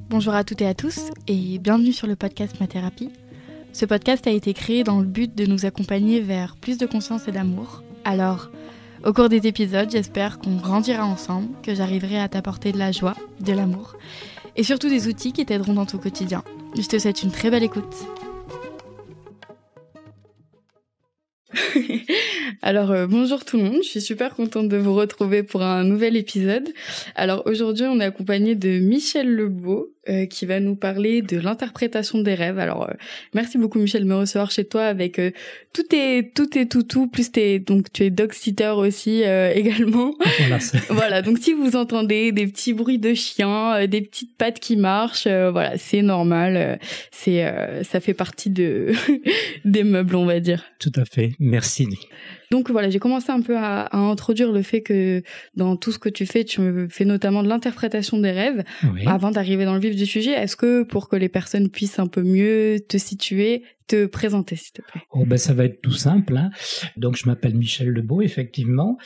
Bonjour à toutes et à tous et bienvenue sur le podcast Ma Thérapie. Ce podcast a été créé dans le but de nous accompagner vers plus de conscience et d'amour. Alors, au cours des épisodes, j'espère qu'on grandira ensemble, que j'arriverai à t'apporter de la joie, de l'amour et surtout des outils qui t'aideront dans ton quotidien. Je te souhaite une très belle écoute. Alors bonjour tout le monde, je suis super contente de vous retrouver pour un nouvel épisode. Alors aujourd'hui on est accompagné de Michel Lebeau qui va nous parler de l'interprétation des rêves. Alors merci beaucoup Michel de me recevoir chez toi avec tous tes toutous, plus donc tu es dog sitter aussi également. Voilà, donc si vous entendez des petits bruits de chiens, des petites pattes qui marchent, voilà, c'est normal, ça fait partie des meubles on va dire. Tout à fait, merci. Donc voilà, j'ai commencé un peu à introduire le fait que dans tout ce que tu fais fais notamment de l'interprétation des rêves. Oui. Avant d'arriver dans le vif du sujet, est-ce que pour que les personnes puissent un peu mieux te situer, te présenter s'il te plaît? Ça va être tout simple, hein. Donc je m'appelle Michel Lebeau effectivement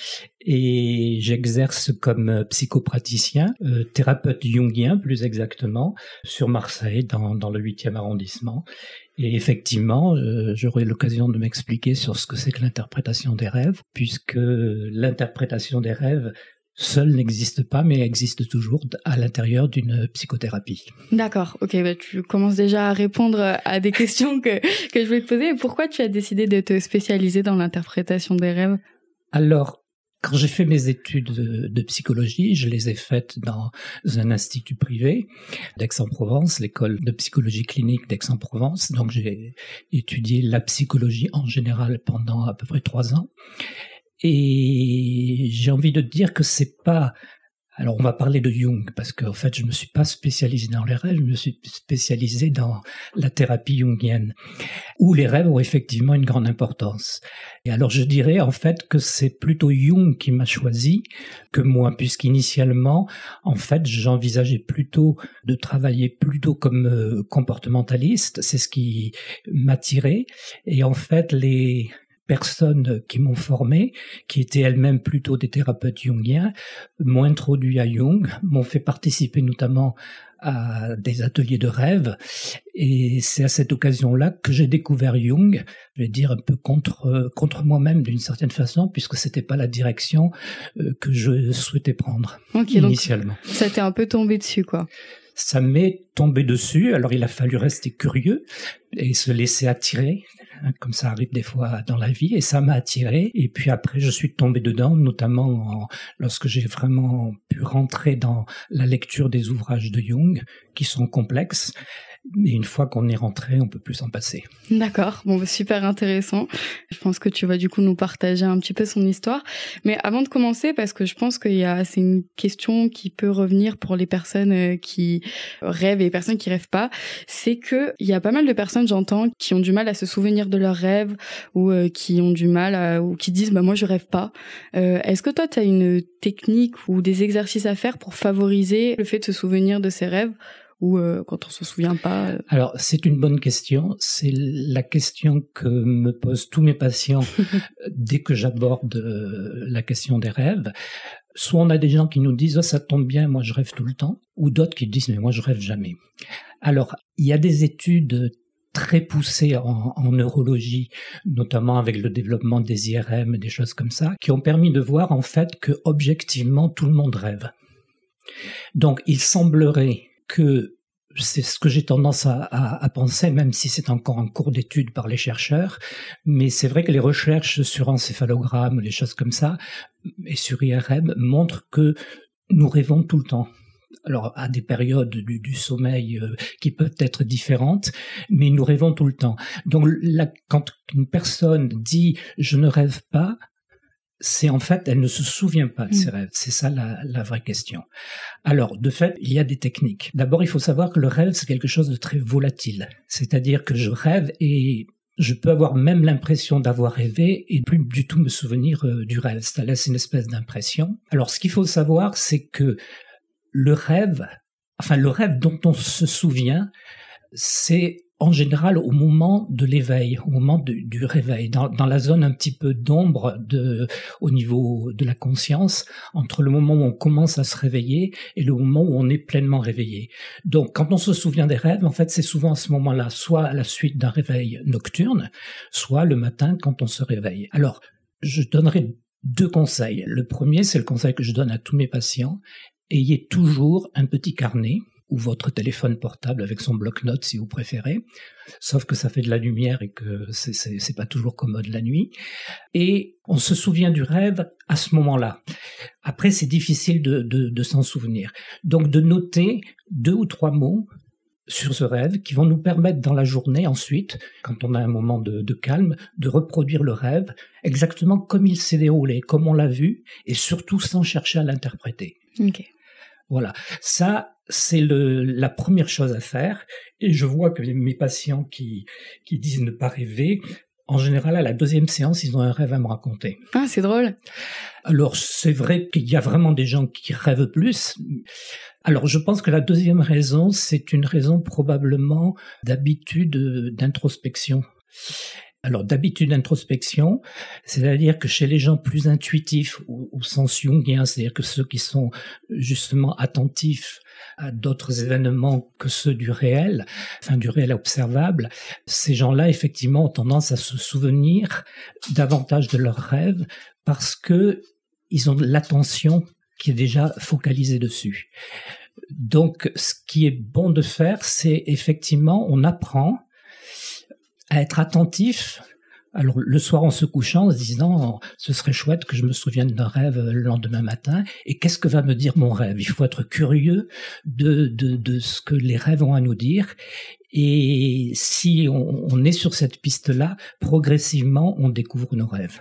et j'exerce comme psychopraticien, thérapeute jungien plus exactement, sur Marseille dans le 8e arrondissement. Et effectivement, j'aurai l'occasion de m'expliquer sur ce que c'est que l'interprétation des rêves, puisque l'interprétation des rêves seule n'existe pas, mais existe toujours à l'intérieur d'une psychothérapie. D'accord, ok, tu commences déjà à répondre à des questions que je voulais te poser. Pourquoi tu as décidé de te spécialiser dans l'interprétation des rêves? Alors, quand j'ai fait mes études de psychologie, je les ai faites dans un institut privé d'Aix-en-Provence, l'école de psychologie clinique d'Aix-en-Provence. Donc j'ai étudié la psychologie en général pendant à peu près 3 ans. Et j'ai envie de dire que c'est pas... Alors on va parler de Jung, parce qu'en fait je me suis pas spécialisé dans les rêves, je me suis spécialisé dans la thérapie jungienne, où les rêves ont effectivement une grande importance. Et alors je dirais en fait que c'est plutôt Jung qui m'a choisi que moi, puisqu'initialement, en fait, j'envisageais plutôt de travailler plutôt comme comportementaliste, c'est ce qui m'attirait. Et en fait, les personnes qui m'ont formé, qui étaient elles-mêmes plutôt des thérapeutes jungiens, m'ont introduit à Jung, m'ont fait participer notamment à des ateliers de rêve, et c'est à cette occasion-là que j'ai découvert Jung, je vais dire un peu contre moi-même d'une certaine façon, puisque c'était pas la direction que je souhaitais prendre initialement. Donc ça t'est un peu tombé dessus, quoi. Ça m'est tombé dessus, alors il a fallu rester curieux et se laisser attirer, comme ça arrive des fois dans la vie, et ça m'a attiré, et puis après je suis tombé dedans, notamment lorsque j'ai vraiment pu rentrer dans la lecture des ouvrages de Jung, qui sont complexes, mais une fois qu'on est rentré, on peut plus s'en passer. D'accord, super intéressant. Je pense que tu vas du coup nous partager un petit peu son histoire. Mais avant de commencer, parce que je pense c'est une question qui peut revenir pour les personnes qui rêvent et les personnes qui rêvent pas, c'est que il y a pas mal de personnes, j'entends, qui ont du mal à se souvenir de leurs rêves ou qui ont du mal ou qui disent moi je rêve pas. Est-ce que toi tu as une technique ou des exercices à faire pour favoriser le fait de se souvenir de ses rêves? Ou quand on se souvient pas? Alors, c'est une bonne question. C'est la question que me posent tous mes patients dès que j'aborde la question des rêves. Soit on a des gens qui nous disent « ça tombe bien, moi je rêve tout le temps », ou d'autres qui disent « mais moi je rêve jamais ». Alors, il y a des études très poussées en neurologie, notamment avec le développement des IRM, des choses comme ça, qui ont permis de voir en fait que objectivement tout le monde rêve. Donc, il semblerait que c'est ce que j'ai tendance à penser, même si c'est encore en cours d'étude par les chercheurs, mais c'est vrai que les recherches sur encéphalogramme, les choses comme ça, et sur IRM, montrent que nous rêvons tout le temps. Alors, à des périodes du sommeil qui peuvent être différentes, mais nous rêvons tout le temps. Donc là, quand une personne dit « je ne rêve pas », c'est en fait, elle ne se souvient pas de ses rêves. C'est ça la vraie question. Alors, de fait, il y a des techniques. D'abord, il faut savoir que le rêve, c'est quelque chose de très volatile. C'est-à-dire que je rêve et je peux avoir même l'impression d'avoir rêvé et plus du tout me souvenir du rêve. Ça laisse une espèce d'impression. Alors, ce qu'il faut savoir, c'est que le rêve dont on se souvient, c'est en général au moment de l'éveil, au moment du réveil, dans la zone un petit peu d'ombre au niveau de la conscience, entre le moment où on commence à se réveiller et le moment où on est pleinement réveillé. Donc, quand on se souvient des rêves, en fait, c'est souvent à ce moment-là, soit à la suite d'un réveil nocturne, soit le matin quand on se réveille. Alors, je donnerai 2 conseils. Le premier, c'est le conseil que je donne à tous mes patients. Ayez toujours un petit carnet ou votre téléphone portable avec son bloc-notes si vous préférez, sauf que ça fait de la lumière et que c'est pas toujours commode la nuit. Et on se souvient du rêve à ce moment-là. Après, c'est difficile de s'en souvenir. Donc, de noter 2 ou 3 mots sur ce rêve qui vont nous permettre dans la journée ensuite, quand on a un moment de calme, de reproduire le rêve exactement comme il s'est déroulé, comme on l'a vu, et surtout sans chercher à l'interpréter. Ok. Voilà, ça c'est la première chose à faire, et je vois que mes patients qui disent ne pas rêver, en général à la 2e séance ils ont un rêve à me raconter. Ah, c'est drôle. Alors c'est vrai qu'il y a vraiment des gens qui rêvent plus. Alors je pense que la 2e raison, c'est une raison probablement d'habitude d'introspection. Alors, d'habitude d'introspection, c'est-à-dire que chez les gens plus intuitifs au sens jungien, c'est-à-dire que ceux qui sont justement attentifs à d'autres événements que ceux du réel observable, ces gens-là, effectivement, ont tendance à se souvenir davantage de leurs rêves parce que ils ont l'attention qui est déjà focalisée dessus. Donc, ce qui est bon de faire, c'est effectivement, on apprend à être attentif. Alors le soir en se couchant, en se disant ce serait chouette que je me souvienne d'un rêve le lendemain matin, et qu'est-ce que va me dire mon rêve? Il faut être curieux de ce que les rêves ont à nous dire, et si on est sur cette piste-là, progressivement on découvre nos rêves.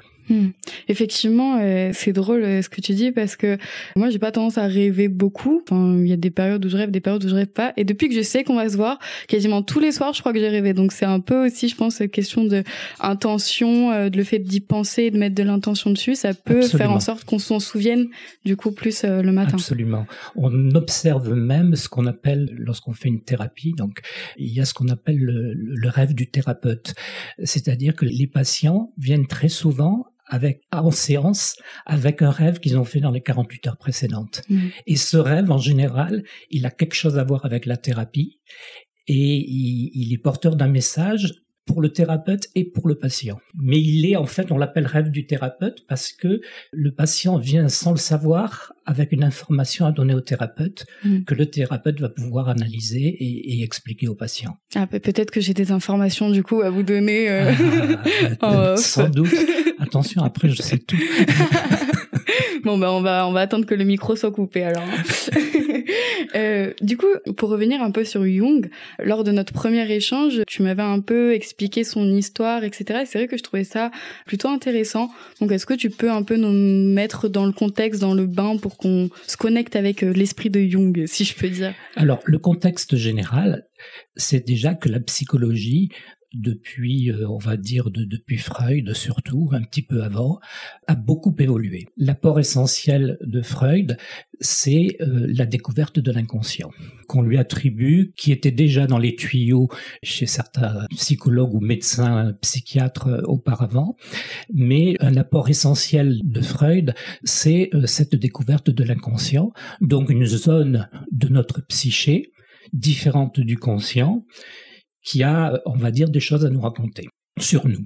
Effectivement, c'est drôle ce que tu dis parce que moi j'ai pas tendance à rêver beaucoup. Enfin, il y a des périodes où je rêve, des périodes où je rêve pas. Et depuis que je sais qu'on va se voir, quasiment tous les soirs, je crois que j'ai rêvé. Donc c'est un peu aussi, je pense, question de intention, de le fait d'y penser, de mettre de l'intention dessus, ça peut faire en sorte qu'on s'en souvienne du coup plus le matin. Absolument. On observe même ce qu'on appelle, lorsqu'on fait une thérapie, donc il y a ce qu'on appelle le rêve du thérapeute. C'est-à-dire que les patients viennent très souvent en séance avec un rêve qu'ils ont fait dans les 48 heures précédentes. Et ce rêve, en général, il a quelque chose à voir avec la thérapie et il est porteur d'un message pour le thérapeute et pour le patient. Mais il est, en fait, on l'appelle rêve du thérapeute parce que le patient vient sans le savoir avec une information à donner au thérapeute que le thérapeute va pouvoir analyser et expliquer au patient. Ah, peut-être que j'ai des informations, du coup, à vous donner. Sans doute. Attention, après, je sais tout. Bon, on va attendre que le micro soit coupé, alors. Du coup, pour revenir un peu sur Jung, lors de notre premier échange, tu m'avais un peu expliqué son histoire, etc. Et c'est vrai que je trouvais ça plutôt intéressant. Donc, est-ce que tu peux un peu nous mettre dans le contexte, dans le bain, pour qu'on se connecte avec l'esprit de Jung, si je peux dire? Alors, le contexte général, c'est déjà que la psychologie, depuis, on va dire, depuis Freud surtout, un petit peu avant, a beaucoup évolué. L'apport essentiel de Freud, c'est la découverte de l'inconscient, qu'on lui attribue, qui était déjà dans les tuyaux chez certains psychologues ou médecins, psychiatres auparavant, mais un apport essentiel de Freud, c'est cette découverte de l'inconscient, donc une zone de notre psyché différente du conscient, qui a, on va dire, des choses à nous raconter sur nous.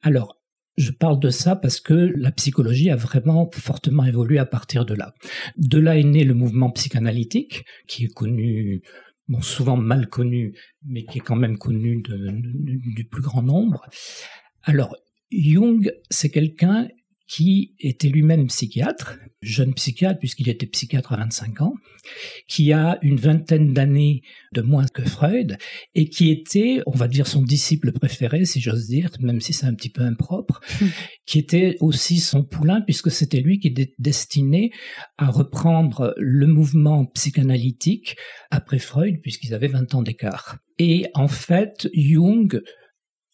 Alors, je parle de ça parce que la psychologie a vraiment fortement évolué à partir de là. De là est né le mouvement psychanalytique, qui est connu, bon, souvent mal connu, mais qui est quand même connu du plus grand nombre. Alors, Jung, c'est quelqu'un qui était lui-même psychiatre, jeune psychiatre puisqu'il était psychiatre à 25 ans, qui a une vingtaine d'années de moins que Freud et qui était, on va dire, son disciple préféré, si j'ose dire, même si c'est un petit peu impropre, qui était aussi son poulain puisque c'était lui qui était destiné à reprendre le mouvement psychanalytique après Freud puisqu'ils avaient 20 ans d'écart. Et en fait, Jung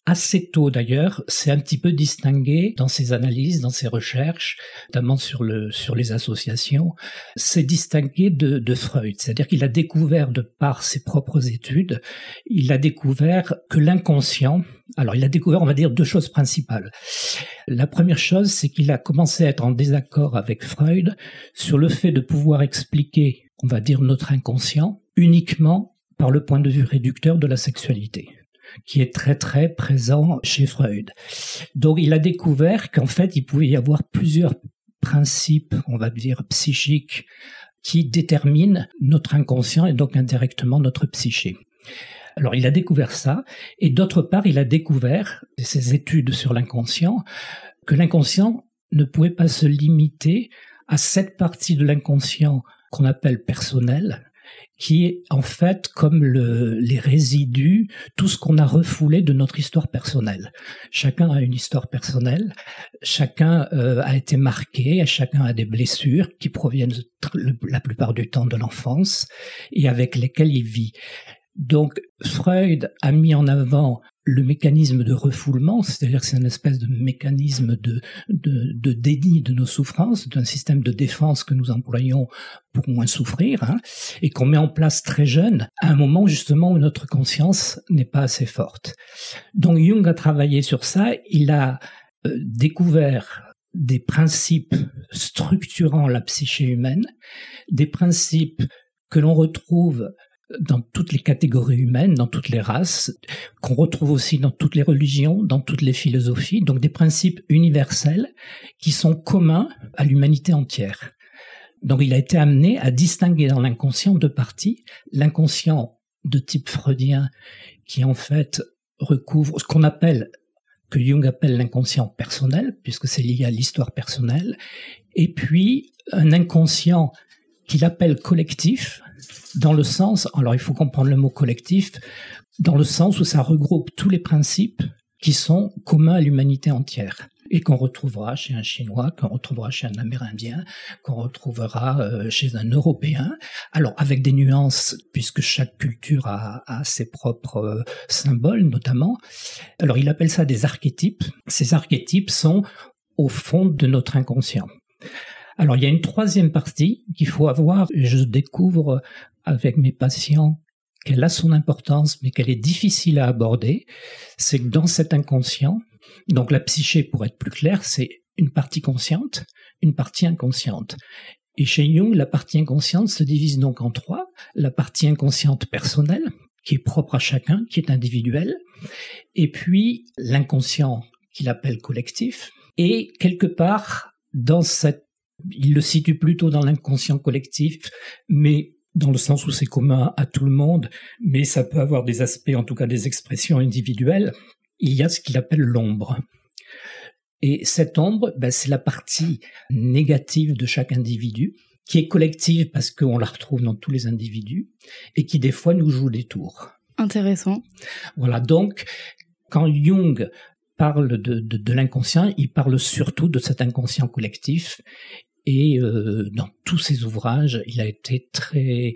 assez tôt d'ailleurs, c'est un petit peu distingué dans ses analyses, dans ses recherches, notamment sur les associations, c'est distingué de Freud. C'est-à-dire qu'il a découvert, de par ses propres études, il a découvert que l'inconscient, alors il a découvert, on va dire, deux choses principales. La première chose, c'est qu'il a commencé à être en désaccord avec Freud sur le fait de pouvoir expliquer, on va dire, notre inconscient uniquement par le point de vue réducteur de la sexualité, qui est très très présent chez Freud. Donc il a découvert qu'en fait il pouvait y avoir plusieurs principes, on va dire psychiques, qui déterminent notre inconscient et donc indirectement notre psyché. Alors il a découvert ça, et d'autre part il a découvert, de ses études sur l'inconscient, que l'inconscient ne pouvait pas se limiter à cette partie de l'inconscient qu'on appelle personnelle, qui est en fait comme les résidus, tout ce qu'on a refoulé de notre histoire personnelle. Chacun a une histoire personnelle, chacun a été marqué, chacun a des blessures qui proviennent la plupart du temps de l'enfance et avec lesquelles il vit. Donc Freud a mis en avant le mécanisme de refoulement, c'est-à-dire que c'est une espèce de mécanisme de déni de nos souffrances, d'un système de défense que nous employons pour moins souffrir, et qu'on met en place très jeune, à un moment justement où notre conscience n'est pas assez forte. Donc Jung a travaillé sur ça, il a découvert des principes structurant la psyché humaine, des principes que l'on retrouve dans toutes les catégories humaines, dans toutes les races, qu'on retrouve aussi dans toutes les religions, dans toutes les philosophies, donc des principes universels qui sont communs à l'humanité entière. Donc il a été amené à distinguer dans l'inconscient deux parties, l'inconscient de type freudien qui en fait recouvre ce qu'on appelle, que Jung appelle l'inconscient personnel, puisque c'est lié à l'histoire personnelle, et puis un inconscient qu'il appelle collectif, dans le sens, alors il faut comprendre le mot collectif, dans le sens où ça regroupe tous les principes qui sont communs à l'humanité entière et qu'on retrouvera chez un Chinois, qu'on retrouvera chez un Amérindien, qu'on retrouvera chez un Européen. Alors avec des nuances, puisque chaque culture a ses propres symboles notamment. Alors il appelle ça des archétypes. Ces archétypes sont au fond de notre inconscient. Alors il y a une troisième partie qu'il faut avoir, et je découvre avec mes patients qu'elle a son importance, mais qu'elle est difficile à aborder, c'est que dans cet inconscient, donc la psyché, pour être plus clair, c'est une partie consciente, une partie inconsciente. Et chez Jung, la partie inconsciente se divise donc en trois. La partie inconsciente personnelle, qui est propre à chacun, qui est individuelle, et puis l'inconscient qu'il appelle collectif, et quelque part, dans cette, il le situe plutôt dans l'inconscient collectif, mais dans le sens où c'est commun à tout le monde, mais ça peut avoir des aspects, en tout cas des expressions individuelles, il y a ce qu'il appelle l'ombre. Et cette ombre, c'est la partie négative de chaque individu, qui est collective parce qu'on la retrouve dans tous les individus, et qui des fois nous joue des tours. Intéressant. Voilà, donc quand Jung parle de l'inconscient, il parle surtout de cet inconscient collectif. Et dans tous ses ouvrages, il a été très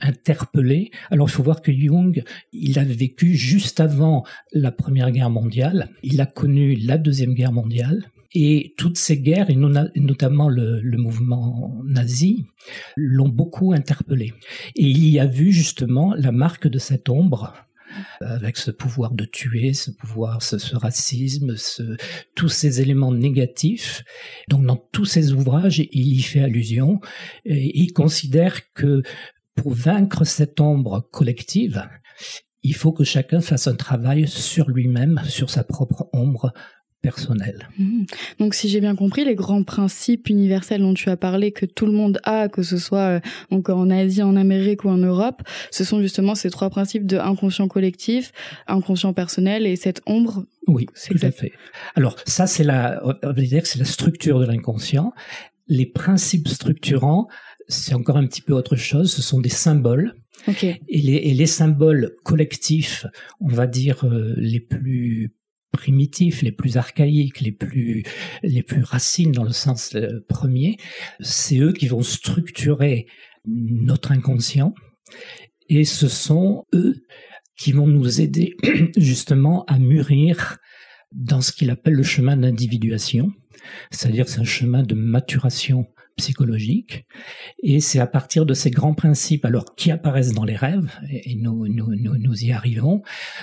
interpellé. Alors il faut voir que Jung, il a vécu juste avant la Première Guerre mondiale. Il a connu la Deuxième Guerre mondiale. Et toutes ces guerres, et notamment le mouvement nazi, l'ont beaucoup interpellé. Et il y a vu justement la marque de cette ombre, avec ce pouvoir de tuer, ce pouvoir, ce racisme, tous ces éléments négatifs. Donc dans tous ses ouvrages, il y fait allusion, et il considère que pour vaincre cette ombre collective, il faut que chacun fasse un travail sur lui-même, sur sa propre ombre personnelle. Donc si j'ai bien compris, les grands principes universels dont tu as parlé, que tout le monde a, que ce soit encore en Asie, en Amérique ou en Europe, ce sont justement ces trois principes de inconscient collectif, inconscient personnel et cette ombre. Oui, tout à fait. Alors ça, on va dire que c'est la structure de l'inconscient. Les principes structurants, c'est encore un petit peu autre chose, ce sont des symboles. Okay. Et les symboles collectifs, on va dire les plus primitifs, les plus archaïques, les plus racines dans le sens premier, c'est eux qui vont structurer notre inconscient, et ce sont eux qui vont nous aider justement à mûrir dans ce qu'il appelle le chemin d'individuation, c'est-à-dire c'est un chemin de maturation psychologique, et c'est à partir de ces grands principes, alors qui apparaissent dans les rêves, et nous y arrivons,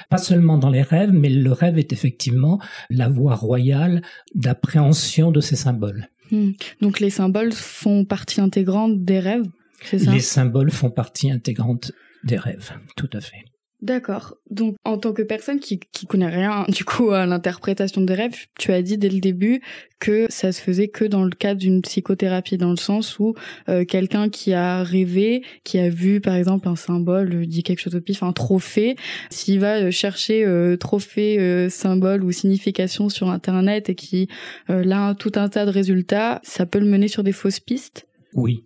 pas seulement dans les rêves, mais le rêve est effectivement la voie royale d'appréhension de ces symboles. Donc les symboles font partie intégrante des rêves, c'est ça ? Les symboles font partie intégrante des rêves, tout à fait. D'accord. Donc, en tant que personne qui connaît rien, du coup, à l'interprétation des rêves, tu as dit dès le début que ça se faisait que dans le cadre d'une psychothérapie, dans le sens où quelqu'un qui a rêvé, qui a vu, par exemple, un symbole, dit quelque chose au pif, un trophée, s'il va chercher trophée, symbole ou signification sur Internet et qui a tout un tas de résultats, ça peut le mener sur des fausses pistes ? Oui.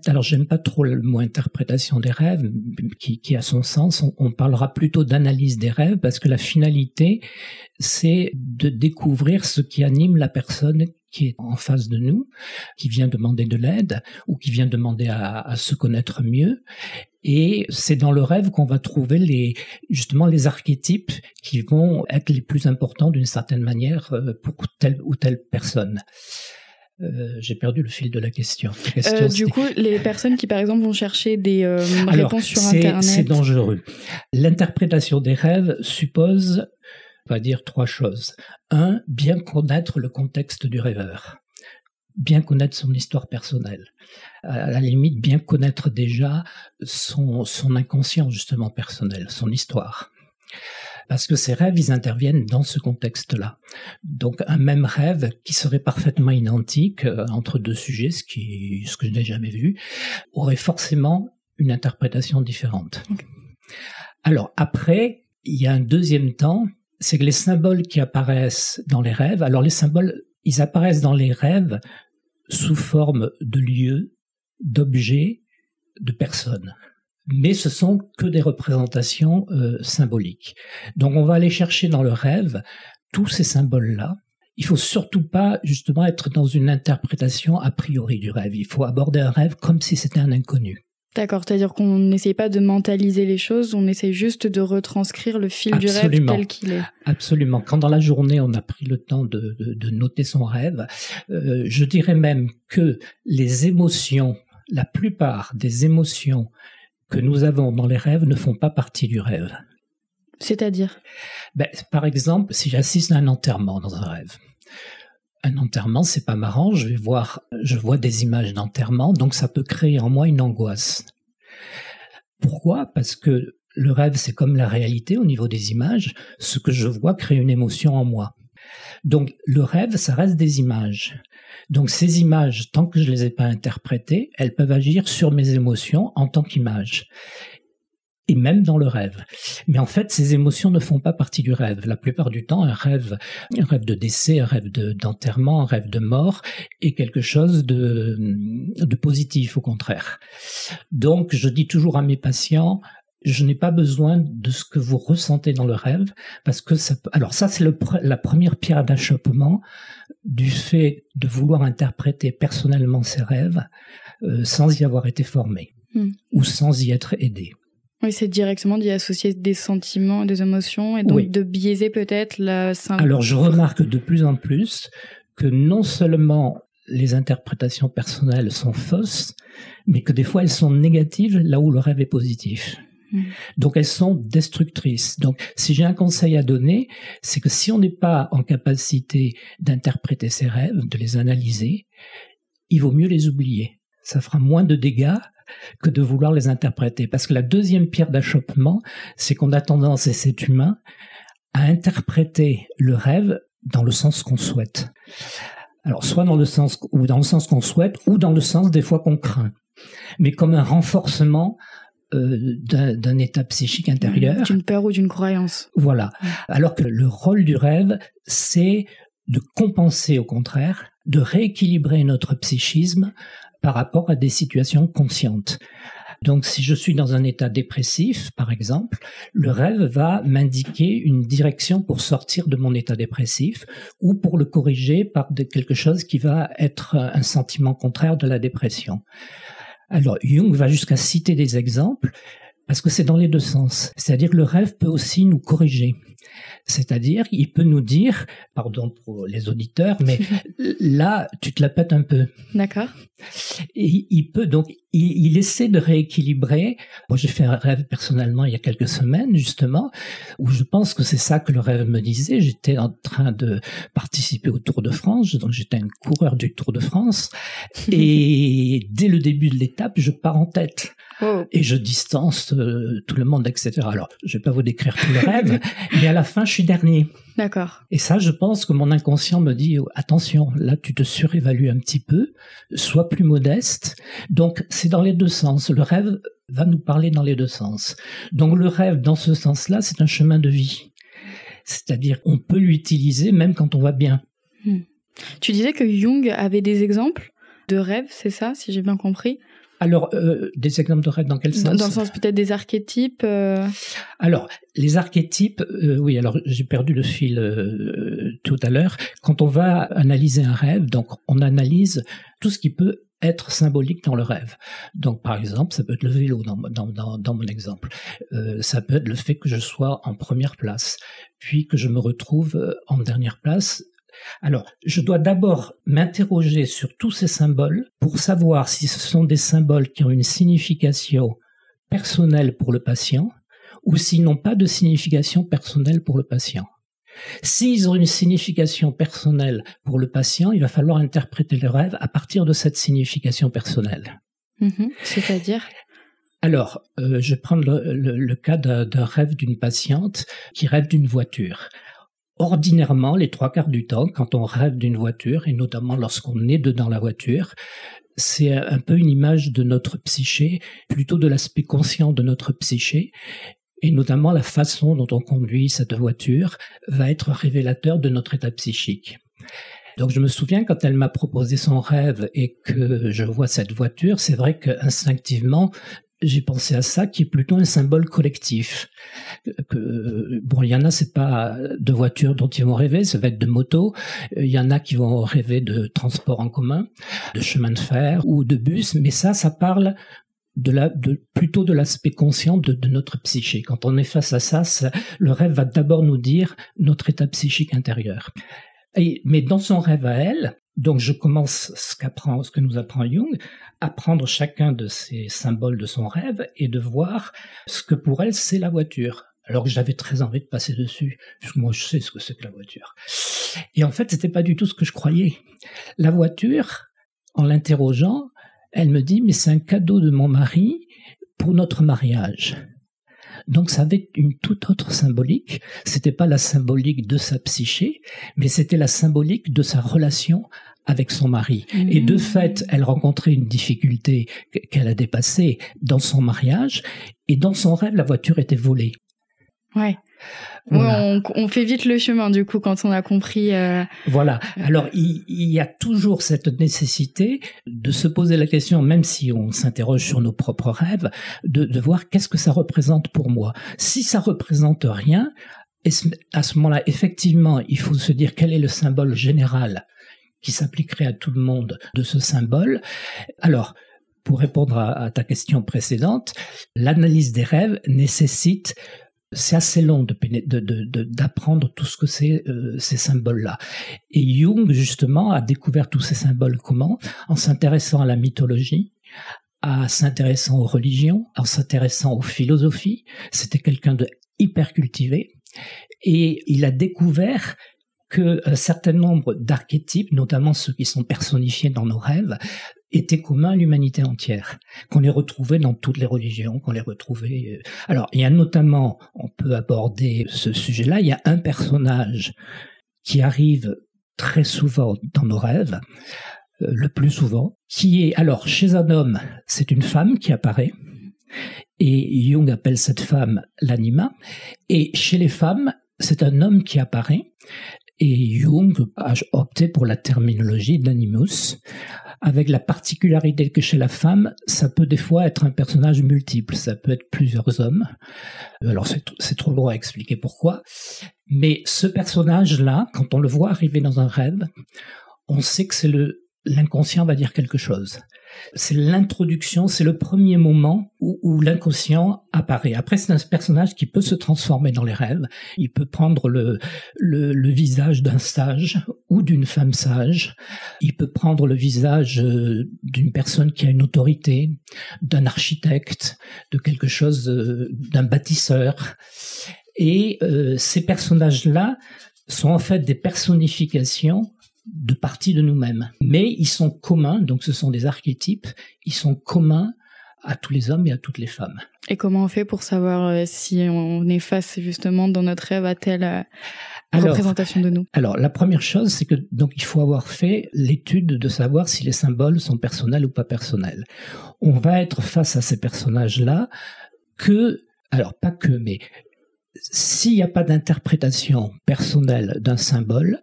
Alors, j'aime pas trop le mot interprétation des rêves, qui a son sens. On parlera plutôt d'analyse des rêves, parce que la finalité, c'est de découvrir ce qui anime la personne qui est en face de nous, qui vient demander de l'aide, ou qui vient demander à se connaître mieux. Et c'est dans le rêve qu'on va trouver justement les archétypes qui vont être les plus importants d'une certaine manière pour telle ou telle personne. J'ai perdu le fil de la question. Du coup, les personnes qui, par exemple, vont chercher des réponses sur Internet... C'est dangereux. L'interprétation des rêves suppose, on va dire, 3 choses. 1, bien connaître le contexte du rêveur. Bien connaître son histoire personnelle. À la limite, bien connaître déjà son inconscient, justement, personnel, son histoire. Parce que ces rêves, ils interviennent dans ce contexte-là. Donc, un même rêve qui serait parfaitement identique entre 2 sujets, ce que je n'ai jamais vu, aurait forcément une interprétation différente. Okay. Alors, après, il y a un deuxième temps, c'est que les symboles qui apparaissent dans les rêves, alors les symboles, ils apparaissent dans les rêves sous forme de lieux, d'objets, de personnes. Mais ce sont que des représentations symboliques. Donc on va aller chercher dans le rêve tous ces symboles-là. Il faut surtout pas justement être dans une interprétation a priori du rêve. Il faut aborder un rêve comme si c'était un inconnu. D'accord, c'est-à-dire qu'on n'essaye pas de mentaliser les choses, on essaye juste de retranscrire le fil du rêve tel qu'il est. Absolument. Quand dans la journée on a pris le temps de noter son rêve, je dirais même que les émotions, la plupart des émotions que nous avons dans les rêves ne font pas partie du rêve. C'est-à-dire ? Par exemple, si j'assiste à un enterrement dans un rêve, un enterrement, c'est pas marrant, je vois des images d'enterrement, donc ça peut créer en moi une angoisse. Pourquoi ? Parce que le rêve, c'est comme la réalité au niveau des images, ce que je vois crée une émotion en moi. Donc le rêve, ça reste des images. Donc ces images, tant que je les ai pas interprétées, elles peuvent agir sur mes émotions en tant qu'image. Et même dans le rêve. Mais en fait, ces émotions ne font pas partie du rêve. La plupart du temps, un rêve de décès, un rêve d'enterrement, un rêve de mort est quelque chose de positif, au contraire. Donc, je dis toujours à mes patients, je n'ai pas besoin de ce que vous ressentez dans le rêve, parce que ça peut... Alors ça, c'est la première pierre d'achoppement du fait de vouloir interpréter personnellement ses rêves sans y avoir été formé ou sans y être aidé. Oui, c'est directement d'y associer des sentiments, des émotions, et donc de biaiser peut-être la... Alors, je remarque de plus en plus que non seulement les interprétations personnelles sont fausses, mais que des fois elles sont négatives là où le rêve est positif. Donc elles sont destructrices. Donc si j'ai un conseil à donner, c'est que si on n'est pas en capacité d'interpréter ses rêves, de les analyser, il vaut mieux les oublier. Ça fera moins de dégâts que de vouloir les interpréter. Parce que la deuxième pierre d'achoppement, c'est qu'on a tendance, et c'est humain, à interpréter le rêve dans le sens qu'on souhaite. Alors soit dans le sens qu'on souhaite, ou dans le sens des fois qu'on craint. Mais comme un renforcement d'un état psychique intérieur. D'une peur ou d'une croyance. Voilà. Alors que le rôle du rêve, c'est de compenser au contraire, de rééquilibrer notre psychisme par rapport à des situations conscientes. Donc si je suis dans un état dépressif, par exemple, le rêve va m'indiquer une direction pour sortir de mon état dépressif ou pour le corriger par quelque chose qui va être un sentiment contraire de la dépression. Alors Jung va jusqu'à citer des exemples Parce que c'est dans les deux sens. C'est-à-dire que le rêve peut aussi nous corriger. C'est-à-dire, il peut nous dire, pardon pour les auditeurs, mais là, tu te la pètes un peu. D'accord. Et il peut donc, il essaie de rééquilibrer. Moi, j'ai fait un rêve personnellement il y a quelques semaines, justement, où je pense que c'est ça que le rêve me disait. J'étais en train de participer au Tour de France, donc j'étais un coureur du Tour de France. Et dès le début de l'étape, je pars en tête. Oh. Et je distance tout le monde, etc. Alors, je vais pas vous décrire tout le rêve, mais à la fin, je suis dernier. D'accord. Et ça, je pense que mon inconscient me dit, attention, là, tu te surévalues un petit peu, sois plus modeste. Donc, c'est dans les deux sens. Le rêve va nous parler dans les deux sens. Donc, le rêve, dans ce sens-là, c'est un chemin de vie. C'est-à-dire, on peut l'utiliser même quand on va bien. Tu disais que Jung avait des exemples de rêves, c'est ça, si j'ai bien compris? Alors, des exemples de rêves dans quel sens? Dans le sens peut-être des archétypes. Alors, les archétypes, oui, alors j'ai perdu le fil tout à l'heure. Quand on va analyser un rêve, donc on analyse tout ce qui peut être symbolique dans le rêve. Donc, par exemple, ça peut être le vélo dans mon exemple. Ça peut être le fait que je sois en première place, puis que je me retrouve en dernière place. Alors, je dois d'abord m'interroger sur tous ces symboles pour savoir si ce sont des symboles qui ont une signification personnelle pour le patient ou s'ils n'ont pas de signification personnelle pour le patient. S'ils ont une signification personnelle pour le patient, il va falloir interpréter le rêve à partir de cette signification personnelle. C'est-à-dire ? Alors, je vais prendre le cas d'un rêve d'une patiente qui rêve d'une voiture. Ordinairement, les 3/4 du temps, quand on rêve d'une voiture, et notamment lorsqu'on est dedans la voiture, c'est un peu une image de notre psyché, plutôt de l'aspect conscient de notre psyché, et notamment la façon dont on conduit cette voiture va être révélateur de notre état psychique. Donc je me souviens quand elle m'a proposé son rêve et que je vois cette voiture, c'est vrai qu'instinctivement, j'ai pensé à ça qui est plutôt un symbole collectif. Bon, il y en a, c'est pas de voitures dont ils vont rêver, ça va être de motos. Il y en a qui vont rêver de transport en commun, de chemin de fer ou de bus, mais ça parle plutôt de l'aspect conscient de notre psyché. Quand on est face à ça, le rêve va d'abord nous dire notre état psychique intérieur. Mais dans son rêve à elle, donc je commence ce que nous apprend Jung, à prendre chacun de ces symboles de son rêve et de voir ce que pour elle c'est la voiture. Alors que j'avais très envie de passer dessus, parce que moi je sais ce que c'est que la voiture. Et en fait, c'était pas du tout ce que je croyais. La voiture, en l'interrogeant, elle me dit, mais c'est un cadeau de mon mari pour notre mariage. Donc ça avait une toute autre symbolique. C'était pas la symbolique de sa psyché, mais c'était la symbolique de sa relation avec son mari. Et de fait, elle rencontrait une difficulté qu'elle a dépassée dans son mariage, et dans son rêve, la voiture était volée. Ouais. Voilà. Ouais, on fait vite le chemin du coup quand on a compris. Voilà. Alors il y a toujours cette nécessité de se poser la question, même si on s'interroge sur nos propres rêves, de voir qu'est-ce que ça représente pour moi. Si ça représente rien, à ce moment-là, effectivement, il faut se dire quel est le symbole général qui s'appliquerait à tout le monde de ce symbole. Alors, pour répondre à ta question précédente, l'analyse des rêves nécessite. C'est assez long d'apprendre tout ce que c'est ces symboles-là. Et Jung, justement, a découvert tous ces symboles comment ? En s'intéressant à la mythologie, en s'intéressant aux religions, en s'intéressant aux philosophies. C'était quelqu'un de hyper cultivé. Et il a découvert qu'un certain nombre d'archétypes, notamment ceux qui sont personnifiés dans nos rêves, étaient communs à l'humanité entière, qu'on les retrouvait dans toutes les religions, qu'on les retrouvait. Alors, il y a notamment, on peut aborder ce sujet-là, il y a un personnage qui arrive très souvent dans nos rêves, le plus souvent, qui est, alors, chez un homme, c'est une femme qui apparaît, et Jung appelle cette femme l'anima, et chez les femmes, c'est un homme qui apparaît, et Jung a opté pour la terminologie d'animus, avec la particularité que chez la femme, ça peut des fois être un personnage multiple, ça peut être plusieurs hommes. Alors c'est trop long à expliquer pourquoi, mais ce personnage-là, quand on le voit arriver dans un rêve, on sait que l'inconscient va dire quelque chose. C'est l'introduction, c'est le premier moment où l'inconscient apparaît. Après, c'est un personnage qui peut se transformer dans les rêves. Il peut prendre le visage d'un sage ou d'une femme sage. Il peut prendre le visage d'une personne qui a une autorité, d'un architecte, de quelque chose, d'un bâtisseur. Et ces personnages-là sont en fait des personnifications de parties de nous-mêmes. Mais ils sont communs, donc ce sont des archétypes, ils sont communs à tous les hommes et à toutes les femmes. Et comment on fait pour savoir si on est face justement dans notre rêve à telle représentation de nous? Alors, la première chose, c'est que donc il faut avoir fait l'étude de savoir si les symboles sont personnels ou pas personnels. On va être face à ces personnages-là mais s'il n'y a pas d'interprétation personnelle d'un symbole,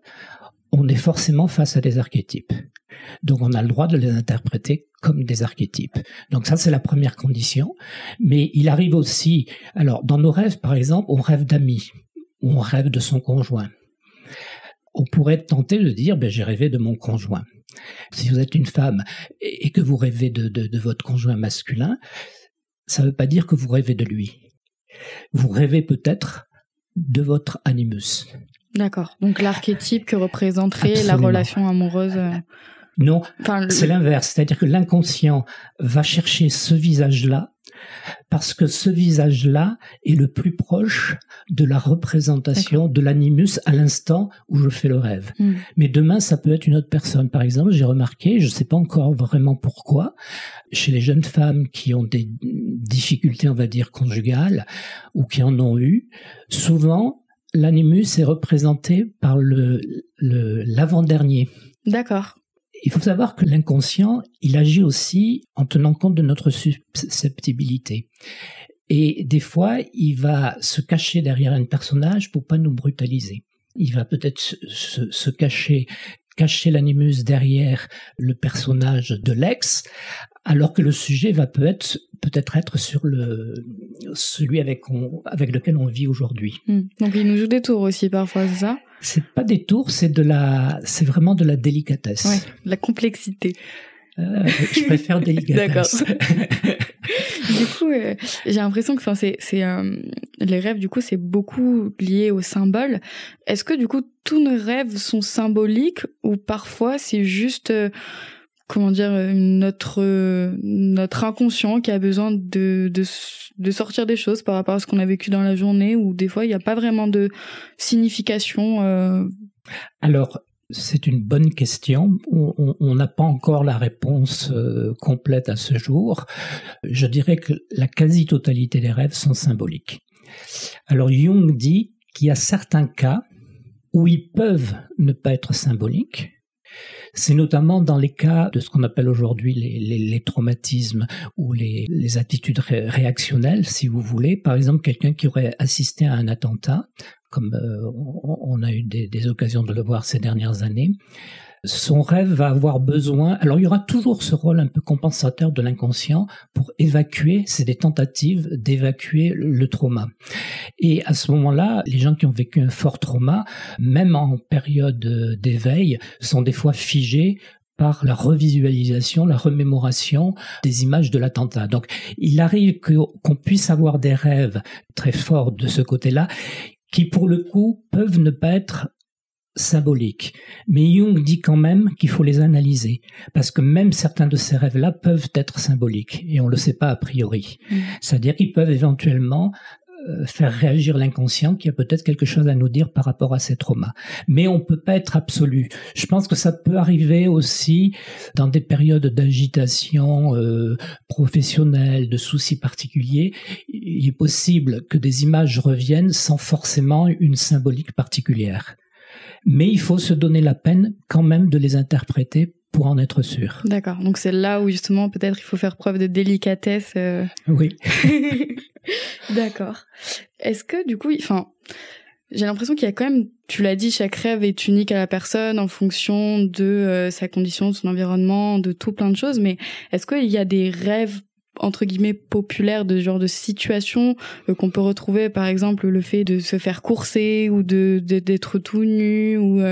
on est forcément face à des archétypes. Donc on a le droit de les interpréter comme des archétypes. Donc ça, c'est la première condition. Mais il arrive aussi, alors dans nos rêves, par exemple, on rêve d'amis, ou on rêve de son conjoint. On pourrait être tenté de dire, j'ai rêvé de mon conjoint. Si vous êtes une femme et que vous rêvez de votre conjoint masculin, ça ne veut pas dire que vous rêvez de lui. Vous rêvez peut-être de votre animus. D'accord. Donc l'archétype que représenterait la relation amoureuse. Non, c'est l'inverse. C'est-à-dire que l'inconscient va chercher ce visage-là parce que ce visage-là est le plus proche de la représentation de l'animus à l'instant où je fais le rêve. Mais demain, ça peut être une autre personne. Par exemple, j'ai remarqué, je ne sais pas encore vraiment pourquoi, chez les jeunes femmes qui ont des difficultés, on va dire, conjugales ou qui en ont eu, souvent, l'animus est représenté par l'avant-dernier. D'accord. Il faut savoir que l'inconscient, il agit aussi en tenant compte de notre susceptibilité. Et des fois, il va se cacher derrière un personnage pour pas nous brutaliser. Il va peut-être se cacher l'animus derrière le personnage de l'ex, alors que le sujet va peut-être être sur celui avec lequel on vit aujourd'hui. Donc il nous joue des tours aussi parfois, c'est ça? C'est pas des tours, c'est vraiment de la délicatesse. Ouais, la complexité. Je préfère délicatesse. D'accord. Du coup, j'ai l'impression que les rêves, du coup, c'est beaucoup lié aux symboles. Est-ce que, du coup, tous nos rêves sont symboliques ou parfois c'est juste, notre inconscient qui a besoin de sortir des choses par rapport à ce qu'on a vécu dans la journée, ou des fois, il n'y a pas vraiment de signification Alors, c'est une bonne question. On n'a pas encore la réponse complète à ce jour. Je dirais que la quasi-totalité des rêves sont symboliques. Alors Jung dit qu'il y a certains cas où ils peuvent ne pas être symboliques. C'est notamment dans les cas de ce qu'on appelle aujourd'hui les traumatismes ou les attitudes réactionnelles, si vous voulez. Par exemple, quelqu'un qui aurait assisté à un attentat, comme on a eu des occasions de le voir ces dernières années, son rêve va avoir besoin... Alors, il y aura toujours ce rôle un peu compensateur de l'inconscient pour évacuer, c'est des tentatives d'évacuer le trauma. Et à ce moment-là, les gens qui ont vécu un fort trauma, même en période d'éveil, sont des fois figés par la revisualisation, la remémoration des images de l'attentat. Donc, il arrive qu'on puisse avoir des rêves très forts de ce côté-là, qui pour le coup peuvent ne pas être symboliques. Mais Jung dit quand même qu'il faut les analyser, parce que même certains de ces rêves-là peuvent être symboliques, et on ne le sait pas a priori. C'est-à-dire qu'ils peuvent éventuellement faire réagir l'inconscient qui a peut-être quelque chose à nous dire par rapport à ces traumas. Mais on ne peut pas être absolu. Je pense que ça peut arriver aussi dans des périodes d'agitation professionnelle, de soucis particuliers. Il est possible que des images reviennent sans forcément une symbolique particulière. Mais il faut se donner la peine quand même de les interpréter pour en être sûr. D'accord. Donc c'est là où justement peut-être il faut faire preuve de délicatesse. Oui. D'accord. Est-ce que du coup, j'ai l'impression qu'il y a quand même, tu l'as dit, chaque rêve est unique à la personne en fonction de sa condition, de son environnement, de tout plein de choses. Mais est-ce qu'il y a des rêves entre guillemets populaire de ce genre de situation qu'on peut retrouver, par exemple le fait de se faire courser ou d'être tout nu, ou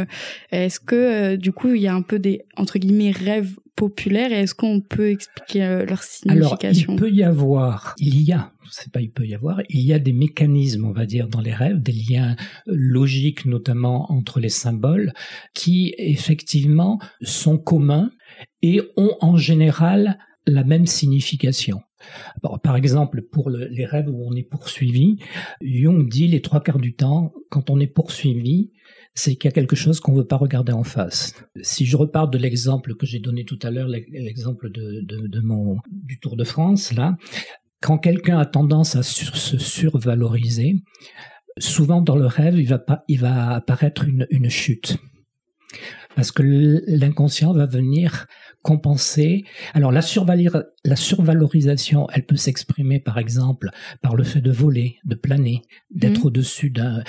est-ce que du coup il y a un peu des entre guillemets rêves populaires, et est-ce qu'on peut expliquer leur signification? Alors il y a des mécanismes, on va dire, dans les rêves, des liens logiques notamment entre les symboles qui effectivement sont communs et ont en général la même signification. Alors, par exemple, pour les rêves où on est poursuivi, Jung dit les 3/4 du temps, quand on est poursuivi, c'est qu'il y a quelque chose qu'on ne veut pas regarder en face. Si je repars de l'exemple que j'ai donné tout à l'heure, l'exemple du Tour de France, là, quand quelqu'un a tendance à se survaloriser, souvent dans le rêve, il va apparaître une chute. Parce que l'inconscient va venir compenser. Alors la survalorisation, elle peut s'exprimer par exemple par le fait de voler, de planer, d'être au-dessus d'un...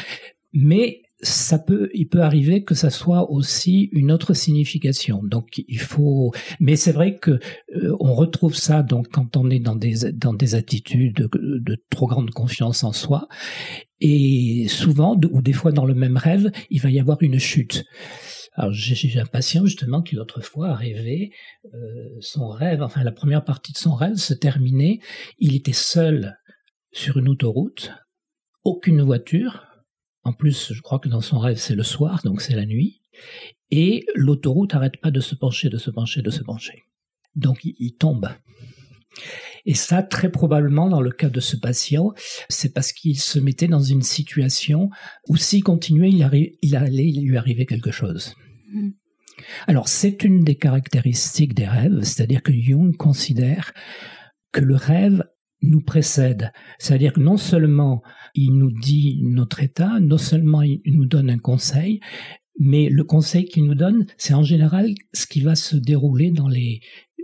Mais il peut arriver que ça soit aussi une autre signification. Donc mais c'est vrai que on retrouve ça donc quand on est dans des attitudes de trop grande confiance en soi, et souvent ou des fois dans le même rêve, il va y avoir une chute. Alors j'ai un patient justement qui l'autre fois a rêvé son rêve, enfin la première partie de son rêve se terminait, il était seul sur une autoroute, aucune voiture. En plus, je crois que dans son rêve, c'est le soir, donc c'est la nuit. Et l'autoroute n'arrête pas de se pencher. Donc, il tombe. Et ça, très probablement, dans le cas de ce patient, c'est parce qu'il se mettait dans une situation où s'il continuait, il allait lui arriver quelque chose. Alors, c'est une des caractéristiques des rêves, c'est-à-dire que Jung considère que le rêve nous précède. C'est-à-dire que non seulement il nous dit notre état, non seulement il nous donne un conseil, mais le conseil qu'il nous donne, c'est en général ce qui va se dérouler dans les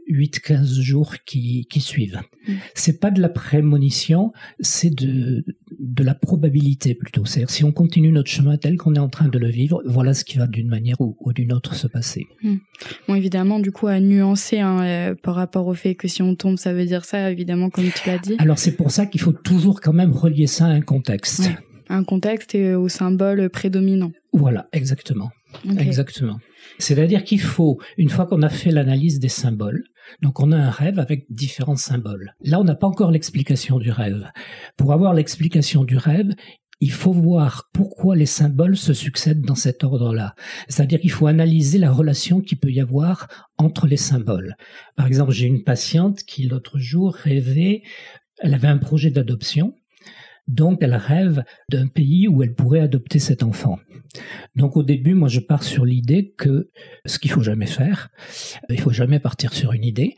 8-15 jours qui suivent. C'est pas de la prémonition, c'est de la probabilité plutôt. C'est-à-dire si on continue notre chemin tel qu'on est en train de le vivre, voilà ce qui va d'une manière ou d'une autre se passer. Bon, évidemment, du coup, à nuancer par rapport au fait que si on tombe, ça veut dire ça, évidemment, comme tu l'as dit. Alors c'est pour ça qu'il faut toujours quand même relier ça à un contexte. Ouais. Un contexte et au symbole prédominant. Voilà, exactement. Okay. Exactement. C'est-à-dire qu'il faut, une fois qu'on a fait l'analyse des symboles, donc on a un rêve avec différents symboles. Là, on n'a pas encore l'explication du rêve. Pour avoir l'explication du rêve, il faut voir pourquoi les symboles se succèdent dans cet ordre-là. C'est-à-dire qu'il faut analyser la relation qu'il peut y avoir entre les symboles. Par exemple, j'ai une patiente qui l'autre jour rêvait, elle avait un projet d'adoption. Donc, elle rêve d'un pays où elle pourrait adopter cet enfant. Donc, au début, moi, je pars sur l'idée que, ce qu'il faut jamais faire, il faut jamais partir sur une idée,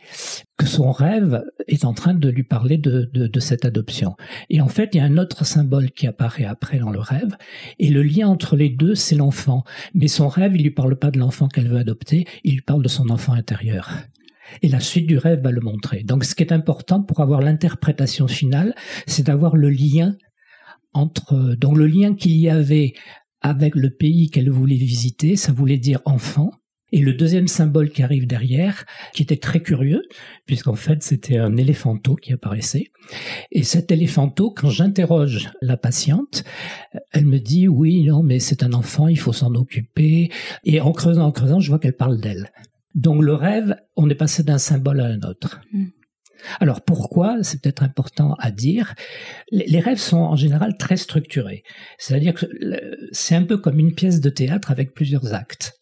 que son rêve est en train de lui parler de cette adoption. Et en fait, il y a un autre symbole qui apparaît après dans le rêve, et le lien entre les deux, c'est l'enfant. Mais son rêve, il lui parle pas de l'enfant qu'elle veut adopter, il lui parle de son enfant intérieur. Et la suite du rêve va le montrer. Donc, ce qui est important pour avoir l'interprétation finale, c'est d'avoir le lien donc le lien qu'il y avait avec le pays qu'elle voulait visiter, ça voulait dire enfant. Et le deuxième symbole qui arrive derrière, qui était très curieux, puisqu'en fait, c'était un éléphanteau qui apparaissait. Et cet éléphanteau, quand j'interroge la patiente, elle me dit, oui, non, mais c'est un enfant, il faut s'en occuper. Et en creusant, je vois qu'elle parle d'elle. Donc le rêve, on est passé d'un symbole à un autre. Alors pourquoi? C'est peut-être important à dire. Les rêves sont en général très structurés. C'est-à-dire que c'est un peu comme une pièce de théâtre avec plusieurs actes.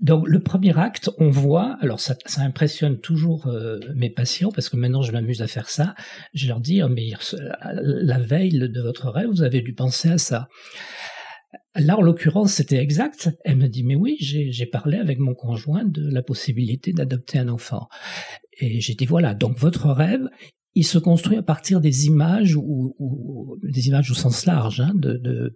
Donc le premier acte, on voit, alors ça impressionne toujours mes patients, parce que maintenant je m'amuse à faire ça, je leur dis, mais la veille de votre rêve, vous avez dû penser à ça. Là, en l'occurrence, c'était exact. Elle me dit, mais oui, j'ai parlé avec mon conjoint de la possibilité d'adopter un enfant. Et j'ai dit, voilà, donc votre rêve, il se construit à partir des images, ou des images au sens large, hein,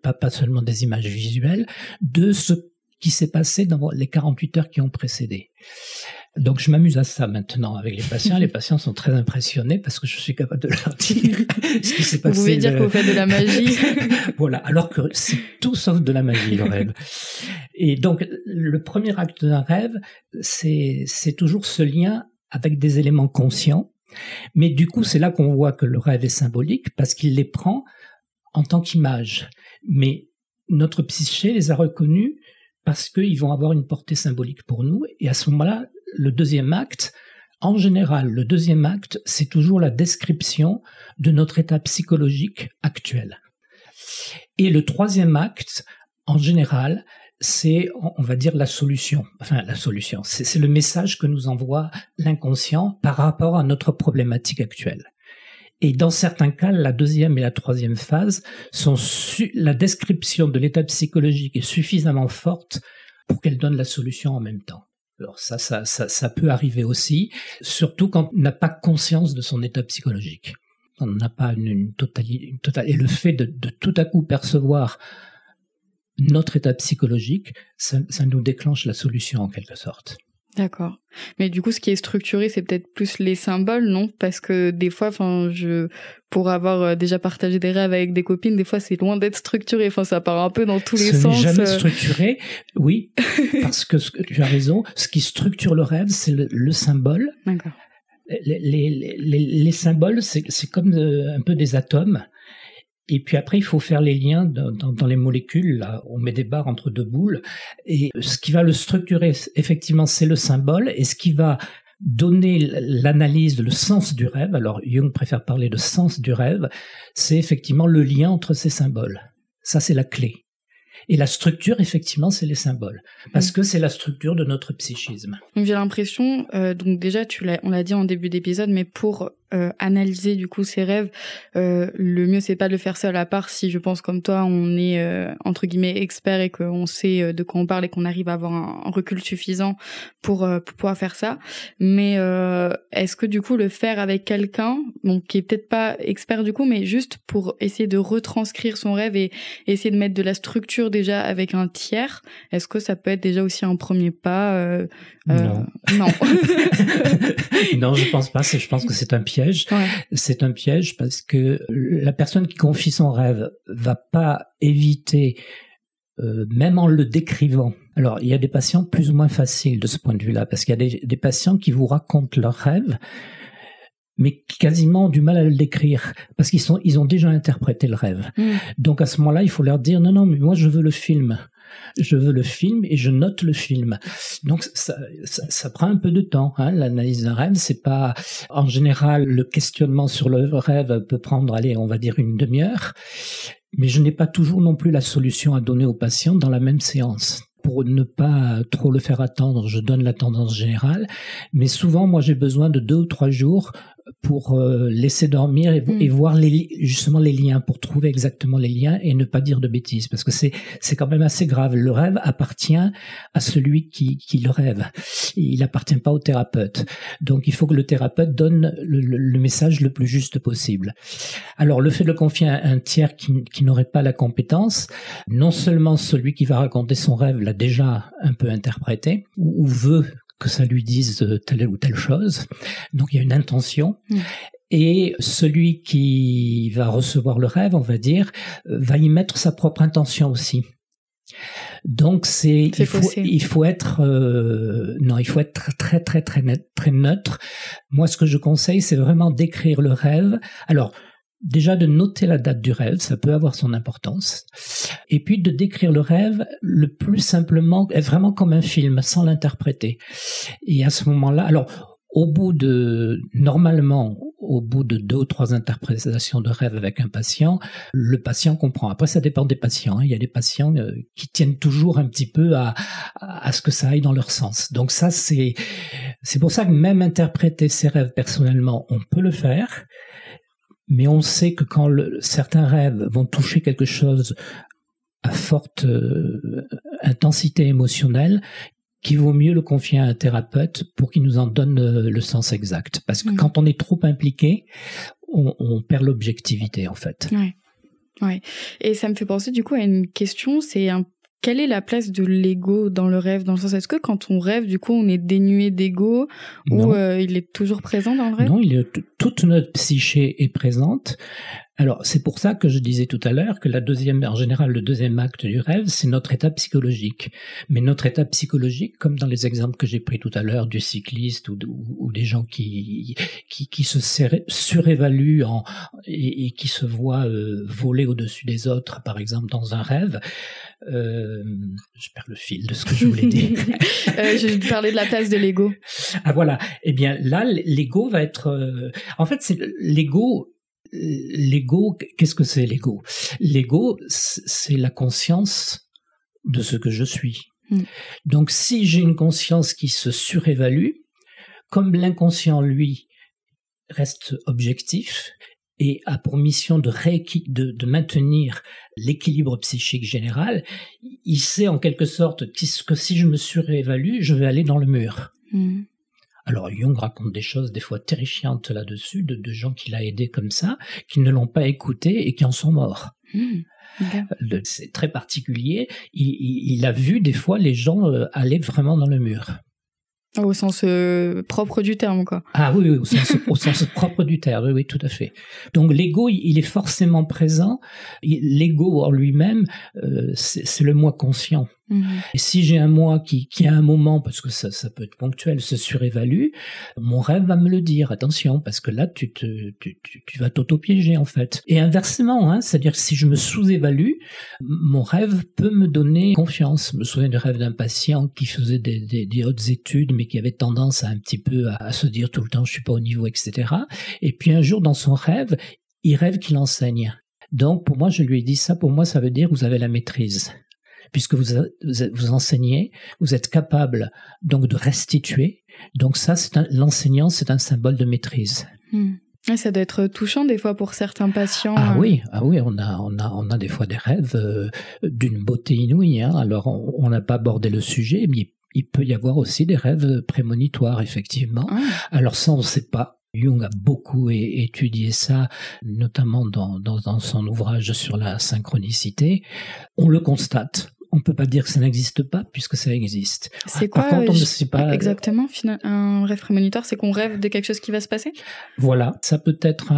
pas seulement des images visuelles, de ce qui s'est passé dans les 48 heures qui ont précédé. Donc je m'amuse à ça maintenant avec les patients. Les patients sont très impressionnés parce que je suis capable de leur dire ce qui s'est passé. Vous pouvez dire que vous faites de la magie. Voilà, alors que c'est tout sauf de la magie, le rêve. Et donc le premier acte d'un rêve, c'est toujours ce lien avec des éléments conscients Mais du coup, c'est là qu'on voit que le rêve est symbolique parce qu'il les prend en tant qu'image. Mais notre psyché les a reconnus parce qu'ils vont avoir une portée symbolique pour nous. Et à ce moment-là, le deuxième acte, en général, le deuxième acte, c'est toujours la description de notre état psychologique actuel. Et le troisième acte, en général, c'est, on va dire, la solution. Enfin, la solution, c'est le message que nous envoie l'inconscient par rapport à notre problématique actuelle. Et dans certains cas, la deuxième et la troisième phase sont la description de l'état psychologique est suffisamment forte pour qu'elle donne la solution en même temps. Alors ça peut arriver aussi, surtout quand on n'a pas conscience de son état psychologique. On n'a pas une totalité. Et le fait de tout à coup percevoir notre état psychologique, ça nous déclenche la solution en quelque sorte. D'accord. Mais du coup, ce qui est structuré, c'est peut-être plus les symboles, non? Parce que des fois, pour avoir déjà partagé des rêves avec des copines, des fois, c'est loin d'être structuré. Enfin, ça part un peu dans tous les sens. Ce n'est jamais structuré, oui, parce que tu as raison. Ce qui structure le rêve, c'est le symbole. D'accord. Les symboles, c'est comme un peu des atomes. Et puis après, il faut faire les liens dans les molécules. Là, on met des barres entre deux boules. Et ce qui va le structurer, effectivement, c'est le symbole. Et ce qui va donner l'analyse, le sens du rêve, alors Jung préfère parler de sens du rêve, c'est effectivement le lien entre ces symboles. Ça, c'est la clé. Et la structure, effectivement, c'est les symboles. Parce que c'est la structure de notre psychisme. Donc, j'ai l'impression, donc déjà, on l'a dit en début d'épisode, mais pour analyser du coup ces rêves, le mieux c'est pas de le faire seul, à part si je pense comme toi on est entre guillemets expert et qu'on sait de quoi on parle et qu'on arrive à avoir un recul suffisant pour pouvoir faire ça. Mais est-ce que du coup le faire avec quelqu'un, donc qui est peut-être pas expert du coup, mais juste pour essayer de retranscrire son rêve et essayer de mettre de la structure déjà avec un tiers, est-ce que ça peut être déjà aussi un premier pas? Non. Non, je pense pas. Je pense que c'est un piège. Ouais. C'est un piège parce que la personne qui confie son rêve va pas éviter, même en le décrivant. Alors, il y a des patients plus ou moins faciles de ce point de vue-là, parce qu'il y a des patients qui vous racontent leur rêve, mais qui quasiment ont du mal à le décrire, parce qu'ils ont déjà interprété le rêve. Donc à ce moment-là, il faut leur dire non, mais moi je veux le film. Je veux le film et je note le film. Donc ça prend un peu de temps. L'analyse d'un rêve, c'est pas en général le questionnement sur le rêve peut prendre, on va dire une demi-heure. Mais je n'ai pas toujours non plus la solution à donner aux patients dans la même séance. Pour ne pas trop le faire attendre, je donne la tendance générale. Mais souvent, moi, j'ai besoin de 2 ou 3 jours pour laisser dormir et voir justement les liens, pour trouver exactement les liens et ne pas dire de bêtises. Parce que c'est quand même assez grave. Le rêve appartient à celui qui le rêve. Il appartient pas au thérapeute. Donc, il faut que le thérapeute donne le message le plus juste possible. Alors, le fait de le confier à un tiers qui n'aurait pas la compétence, non seulement celui qui va raconter son rêve l'a déjà un peu interprété, ou veut que ça lui dise telle ou telle chose. Donc il y a une intention. Et celui qui va recevoir le rêve, on va dire, va y mettre sa propre intention aussi. Donc il faut être très très très net, très neutre. Moi, ce que je conseille, c'est vraiment d'écrire le rêve. Alors déjà de noter la date du rêve, ça peut avoir son importance. Et puis de décrire le rêve le plus simplement, vraiment comme un film, sans l'interpréter. Et à ce moment-là, alors normalement, au bout de 2 ou 3 interprétations de rêve avec un patient, le patient comprend. Après, ça dépend des patients. Il y a des patients qui tiennent toujours un petit peu à ce que ça aille dans leur sens. Donc ça, c'est pour ça que même interpréter ses rêves personnellement, on peut le faire. Mais on sait que quand certains rêves vont toucher quelque chose à forte intensité émotionnelle, qu'il vaut mieux le confier à un thérapeute pour qu'il nous en donne le sens exact. Parce que quand on est trop impliqué, on perd l'objectivité en fait. Ouais. Et ça me fait penser du coup à une question, quelle est la place de l'ego dans le rêve? Dans le sens, est-ce que quand on rêve, du coup, on est dénué d'ego ou il est toujours présent dans le rêve? Non, toute notre psyché est présente. Alors, c'est pour ça que je disais tout à l'heure que en général, le deuxième acte du rêve, c'est notre état psychologique. Mais notre état psychologique, comme dans les exemples que j'ai pris tout à l'heure du cycliste ou des gens qui se surévaluent et qui se voient voler au-dessus des autres, par exemple, dans un rêve. Je perds le fil de ce que je voulais dire. Je parlais de la place de l'ego. Ah voilà. Eh bien, là, l'ego va être... En fait, c'est l'ego... L'ego, qu'est-ce que c'est l'ego? L'ego, c'est la conscience de ce que je suis. Donc, si j'ai une conscience qui se surévalue, comme l'inconscient, lui, reste objectif et a pour mission de maintenir l'équilibre psychique général, il sait en quelque sorte que si je me surévalue, je vais aller dans le mur. Alors Jung raconte des choses des fois terrifiantes là-dessus, de gens qu'il a aidés comme ça, qui ne l'ont pas écouté et qui en sont morts. Okay. C'est très particulier. Il a vu des fois les gens aller vraiment dans le mur. Au sens propre du terme, quoi. Ah oui, au sens propre du terme, oui, tout à fait. Donc l'ego, il est forcément présent. L'ego en lui-même, c'est le moi conscient. Et si j'ai un moi qui à un moment, parce que ça peut être ponctuel, se surévalue, mon rêve va me le dire, attention, parce que là, tu vas t'auto-piéger, en fait. Et inversement, c'est-à-dire que si je me sous-évalue, mon rêve peut me donner confiance. Je me souviens du rêve d'un patient qui faisait des hautes études, mais qui avait tendance à un petit peu à se dire tout le temps, je suis pas au niveau, etc. Et puis un jour, dans son rêve, il rêve qu'il enseigne. Donc, pour moi, je lui ai dit ça, pour moi, ça veut dire que vous avez la maîtrise. Puisque vous enseignez, vous êtes capable donc de restituer. Donc ça, l'enseignant, c'est un symbole de maîtrise. Et ça doit être touchant des fois pour certains patients. Ah oui, on a des fois des rêves d'une beauté inouïe. Alors on n'a pas abordé le sujet, mais il peut y avoir aussi des rêves prémonitoires, effectivement. Alors ça, on ne sait pas. Jung a beaucoup étudié ça, notamment dans son ouvrage sur la synchronicité. On le constate. On ne peut pas dire que ça n'existe pas, puisque ça existe. C'est quoi, par contre, on ne sait pas... Exactement, un rêve prémonitoire, c'est qu'on rêve de quelque chose qui va se passer? Voilà, ça peut être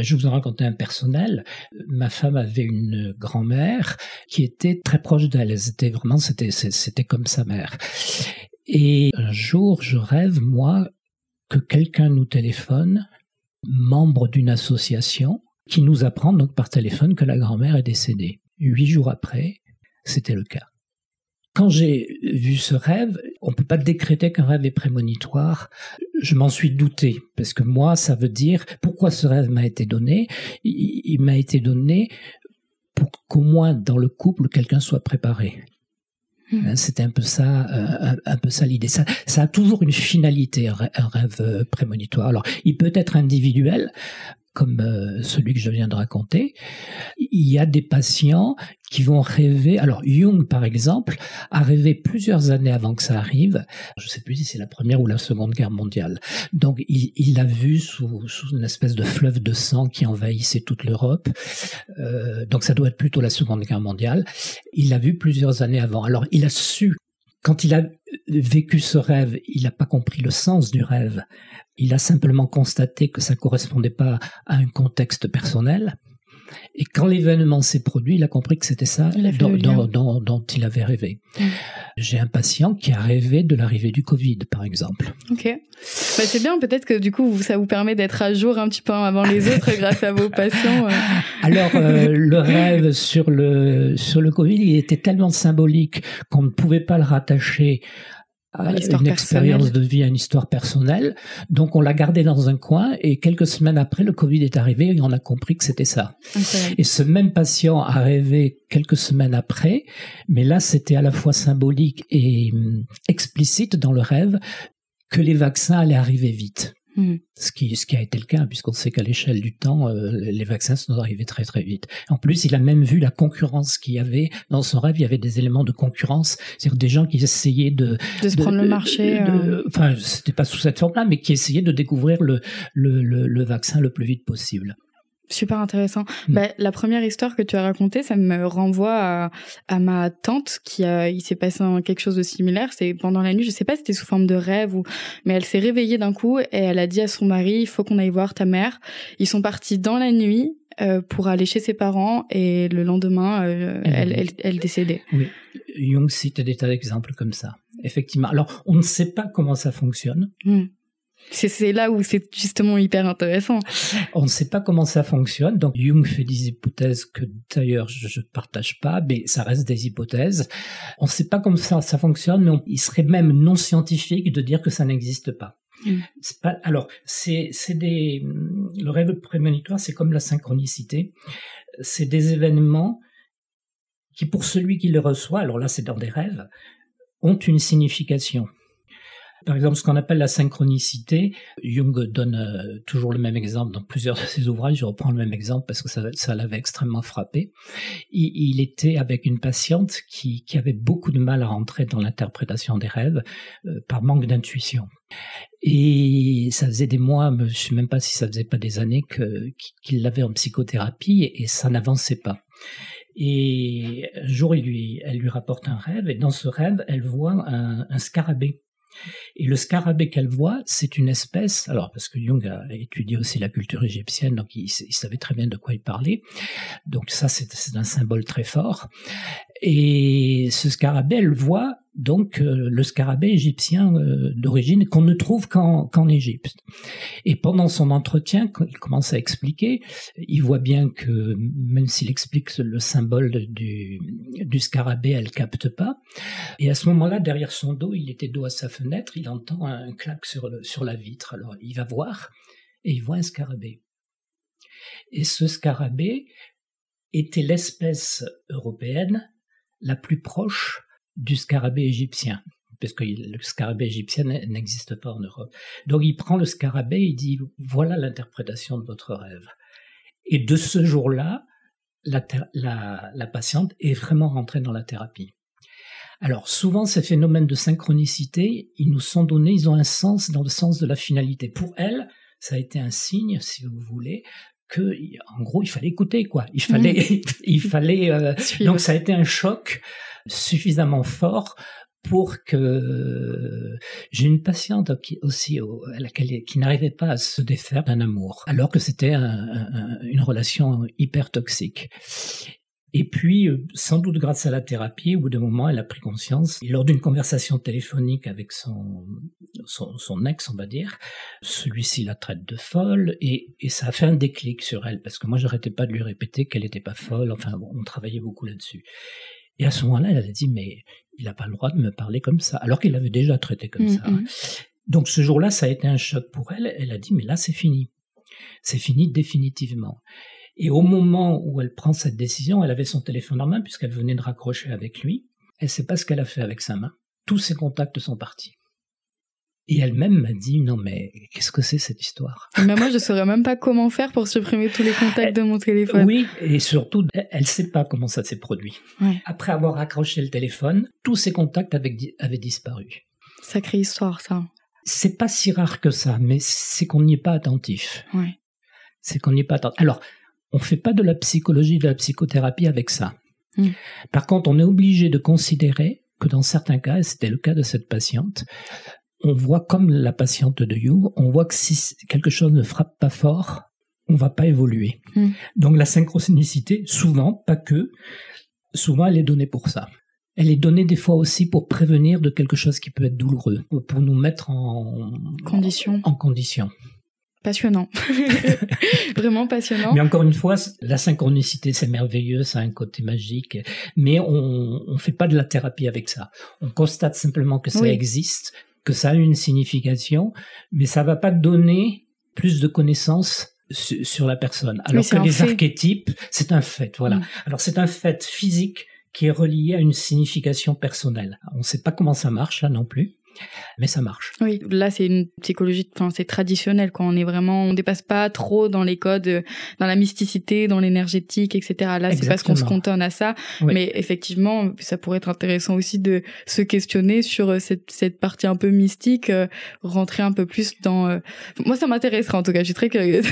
je vous en racontais un personnel. Ma femme avait une grand-mère qui était très proche d'elle. C'était comme sa mère. Et un jour, je rêve, moi, que quelqu'un nous téléphone, membre d'une association, qui nous apprend donc par téléphone que la grand-mère est décédée. 8 jours après, c'était le cas. Quand j'ai vu ce rêve, on ne peut pas décréter qu'un rêve est prémonitoire. Je m'en suis douté, parce que moi, ça veut dire, pourquoi ce rêve m'a été donné? Il m'a été donné pour qu'au moins dans le couple, quelqu'un soit préparé. C'était un peu ça l'idée. Ça a toujours une finalité, un rêve prémonitoire. Alors, il peut être individuel, comme celui que je viens de raconter. Il y a des patients qui vont rêver. Alors, Jung, par exemple, a rêvé plusieurs années avant que ça arrive. Je ne sais plus si c'est la Première ou la Seconde Guerre mondiale. Donc, il l'a vu sous une espèce de fleuve de sang qui envahissait toute l'Europe. Donc, ça doit être plutôt la Seconde Guerre mondiale. Il l'a vu plusieurs années avant. Alors, il a su, quand il a vécu ce rêve, il n'a pas compris le sens du rêve. Il a simplement constaté que ça ne correspondait pas à un contexte personnel. Et quand l'événement s'est produit, il a compris que c'était ça dont il avait rêvé. J'ai un patient qui a rêvé de l'arrivée du Covid, par exemple. Ok. C'est bien, peut-être que du coup, ça vous permet d'être à jour un petit peu avant les autres grâce à vos patients. Alors, le rêve sur le Covid, il était tellement symbolique qu'on ne pouvait pas le rattacher à une expérience de vie, à une histoire personnelle. Donc, on l'a gardé dans un coin et quelques semaines après, le Covid est arrivé et on a compris que c'était ça. Okay. Et ce même patient a rêvé quelques semaines après, mais là, c'était à la fois symbolique et explicite dans le rêve que les vaccins allaient arriver vite. Ce qui a été le cas, puisqu'on sait qu'à l'échelle du temps, les vaccins sont arrivés très très vite. En plus, il a même vu la concurrence qu'il y avait dans son rêve. Il y avait des éléments de concurrence, c'est-à-dire des gens qui essayaient de se prendre le marché. Enfin, c'était pas sous cette forme-là, mais qui essayaient de découvrir le vaccin le plus vite possible. Super intéressant. La première histoire que tu as racontée, ça me renvoie à ma tante il s'est passé quelque chose de similaire. C'est pendant la nuit, je sais pas si c'était sous forme de rêve mais elle s'est réveillée d'un coup et elle a dit à son mari, il faut qu'on aille voir ta mère. Ils sont partis dans la nuit pour aller chez ses parents et le lendemain, elle décédait. Oui, Jung cite des tas d'exemples comme ça. Effectivement. Alors, on ne sait pas comment ça fonctionne. C'est là où c'est justement hyper intéressant. On ne sait pas comment ça fonctionne, donc Jung fait des hypothèses que d'ailleurs je ne partage pas, mais ça reste des hypothèses. On ne sait pas comment ça fonctionne, mais il serait même non scientifique de dire que ça n'existe pas. C'est pas, alors, le rêve prémonitoire, c'est comme la synchronicité. C'est des événements qui, pour celui qui les reçoit, alors là c'est dans des rêves, ont une signification. Par exemple, ce qu'on appelle la synchronicité, Jung donne toujours le même exemple dans plusieurs de ses ouvrages. Je reprends le même exemple parce que ça l'avait extrêmement frappé. Il était avec une patiente qui avait beaucoup de mal à rentrer dans l'interprétation des rêves par manque d'intuition. Et ça faisait des mois, je ne sais même pas si ça faisait pas des années qu'il l'avait en psychothérapie et ça n'avançait pas. Et un jour, elle lui rapporte un rêve et dans ce rêve, elle voit un scarabée. Et le scarabée qu'elle voit, c'est une espèce, alors parce que Jung a étudié aussi la culture égyptienne, donc il savait très bien de quoi il parlait, donc ça c'est un symbole très fort, et ce scarabée, elle voit donc le scarabée égyptien d'origine qu'on ne trouve qu'en Égypte. Et pendant son entretien, quand il commence à expliquer, il voit bien que même s'il explique le symbole du scarabée, elle capte pas. Et à ce moment-là, derrière son dos, il était dos à sa fenêtre, il entend un clac sur la vitre. Alors il va voir et il voit un scarabée. Et ce scarabée était l'espèce européenne la plus proche du scarabée égyptien, parce que le scarabée égyptien n'existe pas en Europe. Donc il prend le scarabée et il dit « Voilà l'interprétation de votre rêve ». Et de ce jour-là, la patiente est vraiment rentrée dans la thérapie. Alors souvent, ces phénomènes de synchronicité, ils nous sont donnés, ils ont un sens dans le sens de la finalité. Pour elle, ça a été un signe, si vous voulez, que, en gros, il fallait écouter, quoi. Il fallait. Donc ça a été un choc suffisamment fort pour que j'ai une patiente qui n'arrivait pas à se défaire d'un amour, alors que c'était une relation hyper toxique. Et puis, sans doute grâce à la thérapie, au bout d'un moment, elle a pris conscience. Et lors d'une conversation téléphonique avec son ex, on va dire, celui-ci la traite de folle et ça a fait un déclic sur elle parce que moi, j'arrêtais pas de lui répéter qu'elle n'était pas folle. Enfin, bon, on travaillait beaucoup là-dessus. Et à ce moment-là, elle a dit, mais il n'a pas le droit de me parler comme ça, alors qu'il l'avait déjà traité comme ça. Donc ce jour-là, ça a été un choc pour elle. Elle a dit, mais là, c'est fini. C'est fini définitivement. Et au moment où elle prend cette décision, elle avait son téléphone en main puisqu'elle venait de raccrocher avec lui. Elle ne sait pas ce qu'elle a fait avec sa main. Tous ses contacts sont partis. Et elle-même m'a dit, non mais qu'est-ce que c'est cette histoire ? Mais moi, je ne saurais même pas comment faire pour supprimer tous les contacts de mon téléphone. Oui, et surtout, elle ne sait pas comment ça s'est produit. Ouais. Après avoir raccroché le téléphone, tous ses contacts avaient disparu. Sacrée histoire, ça. C'est pas si rare que ça, mais c'est qu'on n'y est pas attentif. Ouais. C'est qu'on n'y est pas attentif. Alors, on ne fait pas de la psychologie, de la psychothérapie avec ça. Par contre, on est obligé de considérer que dans certains cas, et c'était le cas de cette patiente, on voit comme la patiente de Jung, on voit que si quelque chose ne frappe pas fort, on ne va pas évoluer. Donc la synchronicité, souvent, pas que, souvent elle est donnée pour ça. Elle est donnée des fois aussi pour prévenir de quelque chose qui peut être douloureux, pour nous mettre en condition. Passionnant. Vraiment passionnant. Mais encore une fois, la synchronicité, c'est merveilleux, ça a un côté magique, mais on fait pas de la thérapie avec ça. On constate simplement que ça existe, que ça a une signification, mais ça va pas donner plus de connaissances sur la personne. Alors que les archétypes, c'est un fait, voilà. Alors c'est un fait physique qui est relié à une signification personnelle. On sait pas comment ça marche, là non plus. Mais ça marche. Oui, là c'est une psychologie, enfin c'est traditionnel quoi. On dépasse pas trop dans les codes, dans la mysticité, dans l'énergétique, etc. Là Exactement. c'est parce qu'on se cantonne à ça, oui. Mais effectivement ça pourrait être intéressant aussi de se questionner sur cette partie un peu mystique, rentrer un peu plus dans. Moi ça m'intéresserait en tout cas, je suis très curieuse.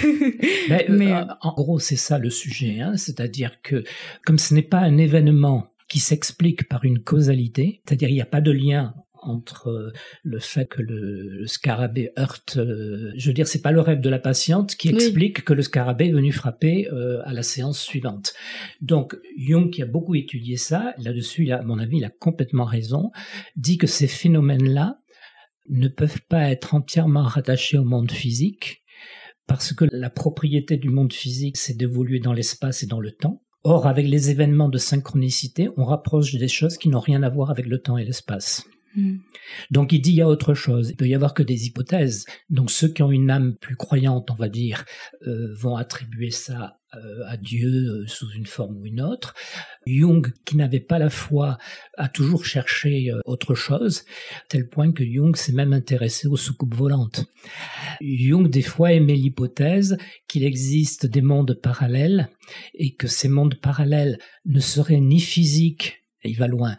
Mais en gros c'est ça le sujet, hein, c'est-à-dire que comme ce n'est pas un événement qui s'explique par une causalité, c'est-à-dire il n'y a pas de lien entre le fait que le scarabée heurte, je veux dire, c'est pas le rêve de la patiente qui explique que le scarabée est venu frapper à la séance suivante. Donc Jung, qui a beaucoup étudié ça, là-dessus, à mon avis, il a complètement raison, dit que ces phénomènes-là ne peuvent pas être entièrement rattachés au monde physique, parce que la propriété du monde physique, c'est d'évoluer dans l'espace et dans le temps. Or, avec les événements de synchronicité, on rapproche des choses qui n'ont rien à voir avec le temps et l'espace. Donc il dit il y a autre chose, il peut y avoir que des hypothèses. Donc ceux qui ont une âme plus croyante, on va dire, vont attribuer ça à Dieu sous une forme ou une autre. Jung, qui n'avait pas la foi, a toujours cherché autre chose, à tel point que Jung s'est même intéressé aux soucoupes volantes. Jung des fois aimait l'hypothèse qu'il existe des mondes parallèles et que ces mondes parallèles ne seraient ni physiques, et il va loin,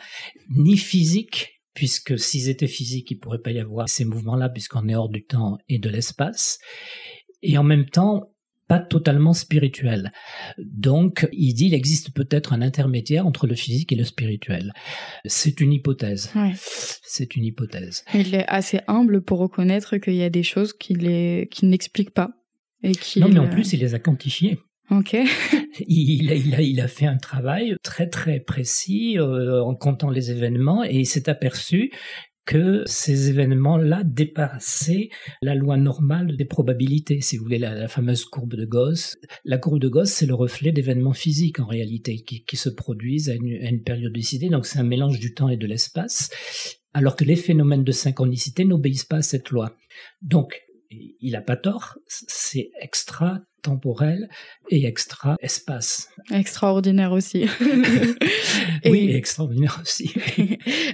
ni physiques, puisque s'ils étaient physiques, il ne pourrait pas y avoir ces mouvements-là, puisqu'on est hors du temps et de l'espace, et en même temps, pas totalement spirituels. Donc, il dit qu'il existe peut-être un intermédiaire entre le physique et le spirituel. C'est une hypothèse. Ouais. C'est une hypothèse. Il est assez humble pour reconnaître qu'il y a des choses qu'il n'explique pas. Non, mais en plus, il les a quantifiées. Ok. Il a fait un travail très très précis en comptant les événements et il s'est aperçu que ces événements-là dépassaient la loi normale des probabilités, si vous voulez, la fameuse courbe de Gauss. La courbe de Gauss, c'est le reflet d'événements physiques en réalité qui se produisent à une périodicité, donc c'est un mélange du temps et de l'espace, alors que les phénomènes de synchronicité n'obéissent pas à cette loi. Donc, il n'a pas tort, c'est extra-temporel et extra-espace. Extraordinaire aussi. Oui, et extraordinaire aussi.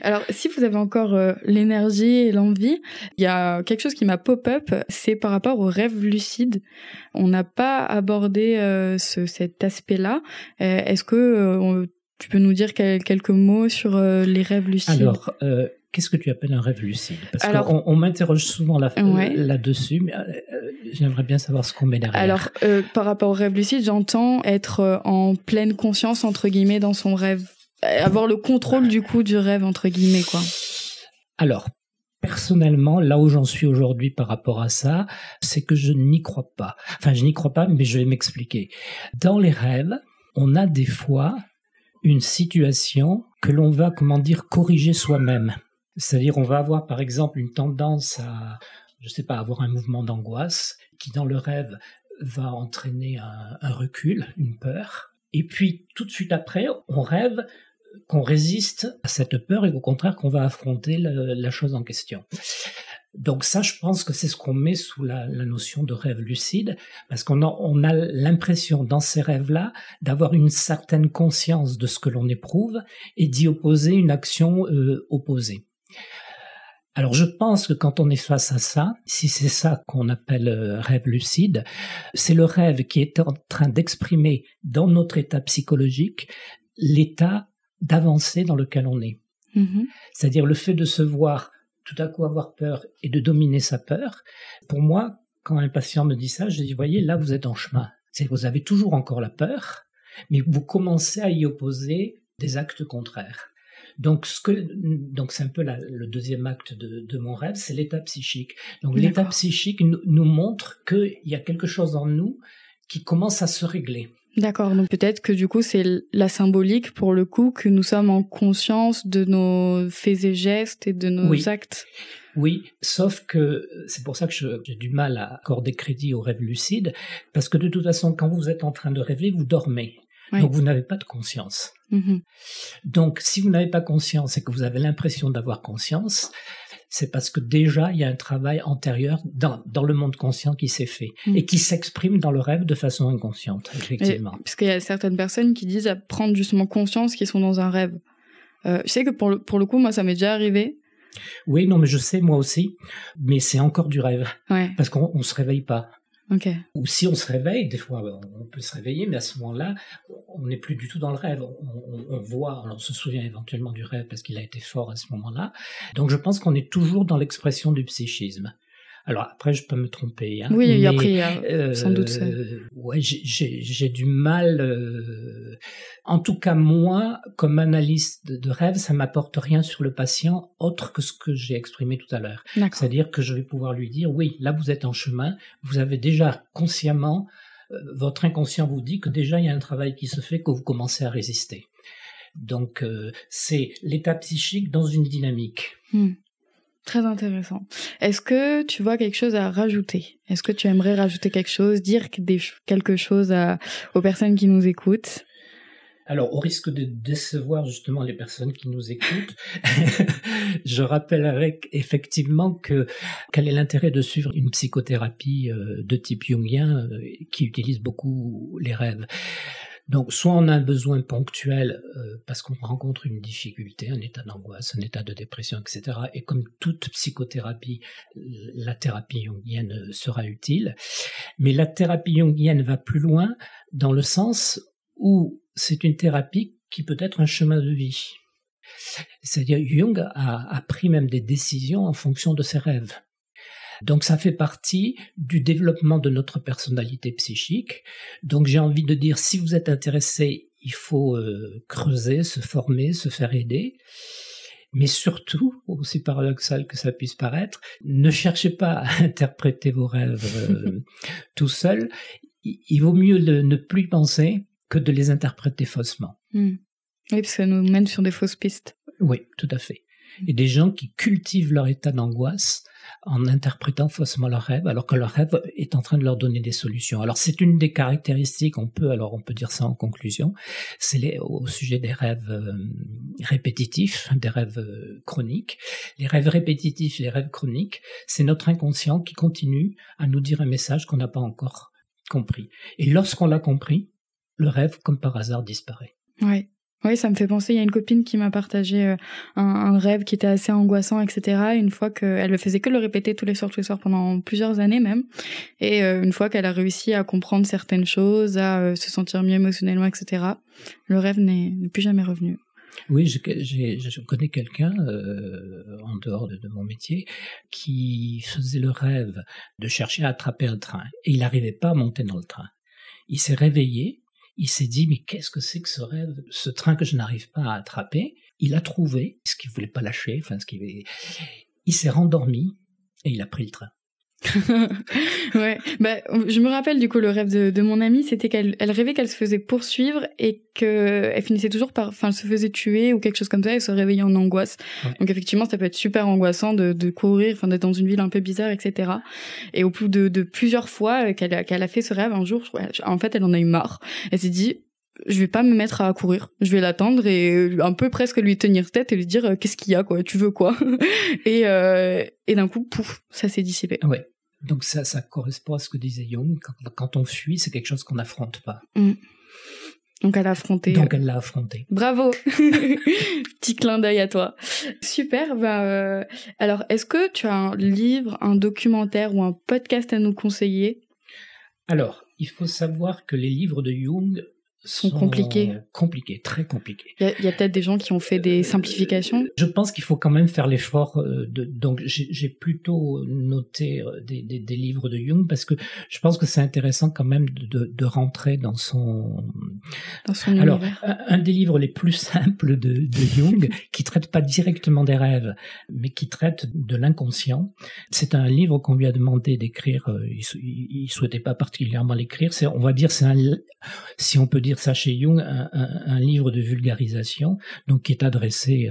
Alors, si vous avez encore l'énergie et l'envie, il y a quelque chose qui m'a pop-up, c'est par rapport aux rêves lucides. On n'a pas abordé cet aspect-là. Est-ce que tu peux nous dire quelques mots sur les rêves lucides ? Alors, qu'est-ce que tu appelles un rêve lucide ? Parce qu'on m'interroge souvent là-dessus, mais j'aimerais bien savoir ce qu'on met derrière. Alors, par rapport au rêve lucide, j'entends être en pleine conscience, entre guillemets, dans son rêve. Avoir le contrôle, du coup, du rêve, entre guillemets, quoi. Alors, personnellement, là où j'en suis aujourd'hui par rapport à ça, c'est que je n'y crois pas. Enfin, je n'y crois pas, mais je vais m'expliquer. Dans les rêves, on a des fois une situation que l'on va, corriger soi-même. C'est-à-dire, on va avoir, par exemple, une tendance à, avoir un mouvement d'angoisse qui, dans le rêve, va entraîner un recul, une peur. Et puis, tout de suite après, on rêve qu'on résiste à cette peur et au contraire qu'on va affronter la chose en question. Donc ça, je pense que c'est ce qu'on met sous la notion de rêve lucide, parce qu'on a l'impression dans ces rêves-là d'avoir une certaine conscience de ce que l'on éprouve et d'y opposer une action opposée. Alors je pense que quand on est face à ça, si c'est ça qu'on appelle rêve lucide, c'est le rêve qui est en train d'exprimer dans notre état psychologique l'état d'avancée dans lequel on est. Mm-hmm. C'est-à-dire le fait de se voir tout à coup avoir peur et de dominer sa peur. Pour moi, quand un patient me dit ça, je dis, voyez, là vous êtes en chemin. C'est-à-dire vous avez toujours encore la peur, mais vous commencez à y opposer des actes contraires. Donc c'est un peu le deuxième acte de mon rêve, c'est l'état psychique. Donc D'accord. L'état psychique nous montre qu'il y a quelque chose en nous qui commence à se régler. D'accord, donc peut-être que du coup c'est la symbolique pour le coup que nous sommes en conscience de nos faits et gestes et de nos actes. Oui, sauf que c'est pour ça que j'ai du mal à accorder crédit au rêve lucide, parce que de toute façon quand vous êtes en train de rêver, vous dormez. Oui. Donc vous n'avez pas de conscience. Mm-hmm. Donc si vous n'avez pas conscience et que vous avez l'impression d'avoir conscience, c'est parce que déjà il y a un travail antérieur dans le monde conscient qui s'est fait et qui s'exprime dans le rêve de façon inconsciente, effectivement. Parce qu'il y a certaines personnes qui disent à prendre justement conscience qu'ils sont dans un rêve. Je sais que pour le coup, moi ça m'est déjà arrivé Oui, non, mais je sais, moi aussi, mais c'est encore du rêve, Ouais. parce qu'on se réveille pas. Ok. Ou si on se réveille, des fois on peut se réveiller, mais à ce moment-là, on n'est plus du tout dans le rêve. On voit, on se souvient éventuellement du rêve parce qu'il a été fort à ce moment-là. Donc je pense qu'on est toujours dans l'expression du psychisme. Alors après, je peux me tromper. Hein, oui, mais, après, il y a sans doute ça. Ouais, j'ai du mal. En tout cas, moi, comme analyste de rêve, ça m'apporte rien sur le patient autre que ce que j'ai exprimé tout à l'heure. D'accord. C'est-à-dire que je vais pouvoir lui dire, oui, là vous êtes en chemin, vous avez déjà consciemment, votre inconscient vous dit que déjà il y a un travail qui se fait, que vous commencez à résister. Donc c'est l'état psychique dans une dynamique. Très intéressant. Est-ce que tu vois quelque chose à rajouter? Est-ce que tu aimerais rajouter quelque chose, dire quelque chose aux personnes qui nous écoutent? Alors, au risque de décevoir justement les personnes qui nous écoutent, je rappellerai effectivement quel est l'intérêt de suivre une psychothérapie de type jungien qui utilise beaucoup les rêves. Donc, soit on a un besoin ponctuel parce qu'on rencontre une difficulté, un état d'angoisse, un état de dépression, etc. Et comme toute psychothérapie, la thérapie jungienne sera utile. Mais la thérapie jungienne va plus loin dans le sens où c'est une thérapie qui peut être un chemin de vie. C'est-à-dire, Jung a pris même des décisions en fonction de ses rêves. Donc ça fait partie du développement de notre personnalité psychique. Donc j'ai envie de dire, si vous êtes intéressé, il faut creuser, se former, se faire aider. Mais surtout, aussi paradoxal que ça puisse paraître, ne cherchez pas à interpréter vos rêves tout seul. Il vaut mieux ne plus y penser que de les interpréter faussement. Oui, parce que ça nous mène sur des fausses pistes. Oui, tout à fait. Et des gens qui cultivent leur état d'angoisse en interprétant faussement leur rêve, alors que leur rêve est en train de leur donner des solutions. Alors c'est une des caractéristiques, on peut dire ça en conclusion, c'est au sujet des rêves répétitifs, des rêves chroniques. Les rêves répétitifs, les rêves chroniques, c'est notre inconscient qui continue à nous dire un message qu'on n'a pas encore compris. Et lorsqu'on l'a compris, le rêve, comme par hasard, disparaît. Oui, ça me fait penser, il y a une copine qui m'a partagé un rêve qui était assez angoissant, etc. Une fois qu'elle ne faisait que le répéter tous les soirs pendant plusieurs années même. Et une fois qu'elle a réussi à comprendre certaines choses, à se sentir mieux émotionnellement, etc., le rêve n'est plus jamais revenu. Oui, je connais quelqu'un, en dehors de mon métier, qui faisait le rêve de chercher à attraper un train. Et il n'arrivait pas à monter dans le train. Il s'est réveillé. Il s'est dit, mais qu'est-ce que c'est que ce rêve, ce train que je n'arrive pas à attraper? Il a trouvé ce qu'il voulait pas lâcher, il s'est rendormi et il a pris le train. Ouais, je me rappelle du coup le rêve de mon amie, c'était qu'elle rêvait qu'elle se faisait poursuivre et qu'elle finissait toujours elle se faisait tuer ou quelque chose comme ça, et se réveillait en angoisse. Ouais. Donc effectivement, ça peut être super angoissant de courir, d'être dans une ville un peu bizarre, etc. Et au bout de plusieurs fois qu'elle a fait ce rêve, un jour, en fait, elle en a eu marre. Elle s'est dit, je vais pas me mettre à courir, je vais l'attendre et un peu presque lui tenir tête et lui dire qu'est-ce qu'il y a, quoi, tu veux quoi? Et d'un coup, pouf, ça s'est dissipé. Ouais. Donc ça correspond à ce que disait Jung, quand on fuit, c'est quelque chose qu'on n'affronte pas. Donc elle a affronté. Donc elle l'a affronté. Bravo. Petit clin d'œil à toi. Super. Alors, est-ce que tu as un livre, un documentaire ou un podcast à nous conseiller? Alors, il faut savoir que les livres de Jung sont compliqués, très compliqués. Il y a peut-être des gens qui ont fait des simplifications. Je pense qu'il faut quand même faire l'effort donc j'ai plutôt noté des livres de Jung parce que je pense que c'est intéressant quand même de rentrer dans son Alors, univers. Un des livres les plus simples de Jung qui traite pas directement des rêves mais qui traite de l'inconscient. C'est un livre qu'on lui a demandé d'écrire, il souhaitait pas particulièrement l'écrire, on va dire si on peut dire ça chez Jung, un livre de vulgarisation, donc qui est adressé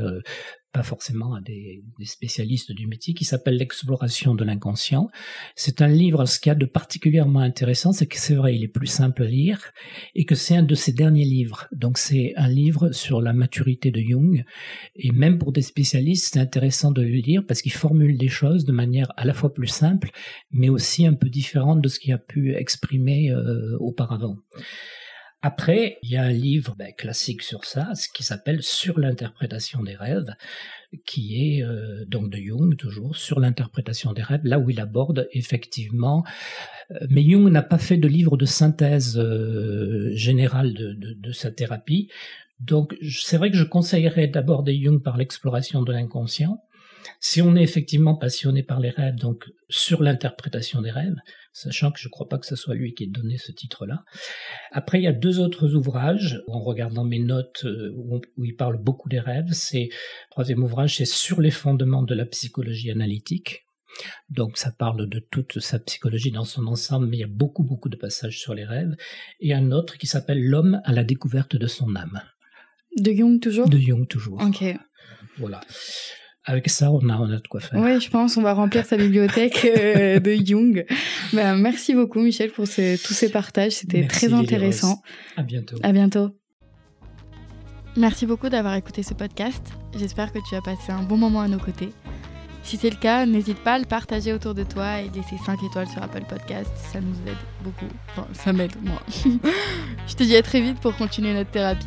pas forcément à des spécialistes du métier, qui s'appelle L'exploration de l'inconscient. C'est un livre, ce qu'il y a de particulièrement intéressant, c'est que c'est vrai, il est plus simple à lire, et que c'est un de ses derniers livres. Donc c'est un livre sur la maturité de Jung, et même pour des spécialistes, c'est intéressant de le lire, parce qu'il formule des choses de manière à la fois plus simple, mais aussi un peu différente de ce qu'il a pu exprimer auparavant. Après, il y a un livre classique sur ça, ce qui s'appelle Sur l'interprétation des rêves, qui est donc de Jung, toujours, sur l'interprétation des rêves, là où il aborde effectivement... Mais Jung n'a pas fait de livre de synthèse générale de sa thérapie. Donc, c'est vrai que je conseillerais d'aborder Jung par l'exploration de l'inconscient. Si on est effectivement passionné par les rêves, donc sur l'interprétation des rêves, sachant que je ne crois pas que ce soit lui qui ait donné ce titre-là. Après, il y a 2 autres ouvrages, en regardant mes notes, où il parle beaucoup des rêves. Le 3e ouvrage, c'est Sur les fondements de la psychologie analytique. Donc ça parle de toute sa psychologie dans son ensemble, mais il y a beaucoup de passages sur les rêves. Et un autre qui s'appelle L'homme à la découverte de son âme. De Jung toujours ? De Jung toujours. Ok. Voilà. Avec ça, on a de quoi faire. Oui, je pense on va remplir sa bibliothèque de Jung. Merci beaucoup Michel pour tous ces partages, c'était très intéressant. À bientôt. À bientôt. Merci beaucoup d'avoir écouté ce podcast. J'espère que tu as passé un bon moment à nos côtés. Si c'est le cas, n'hésite pas à le partager autour de toi et laisser 5 étoiles sur Apple Podcast. Ça nous aide beaucoup. Enfin, ça m'aide, moi. Je te dis à très vite pour continuer notre thérapie.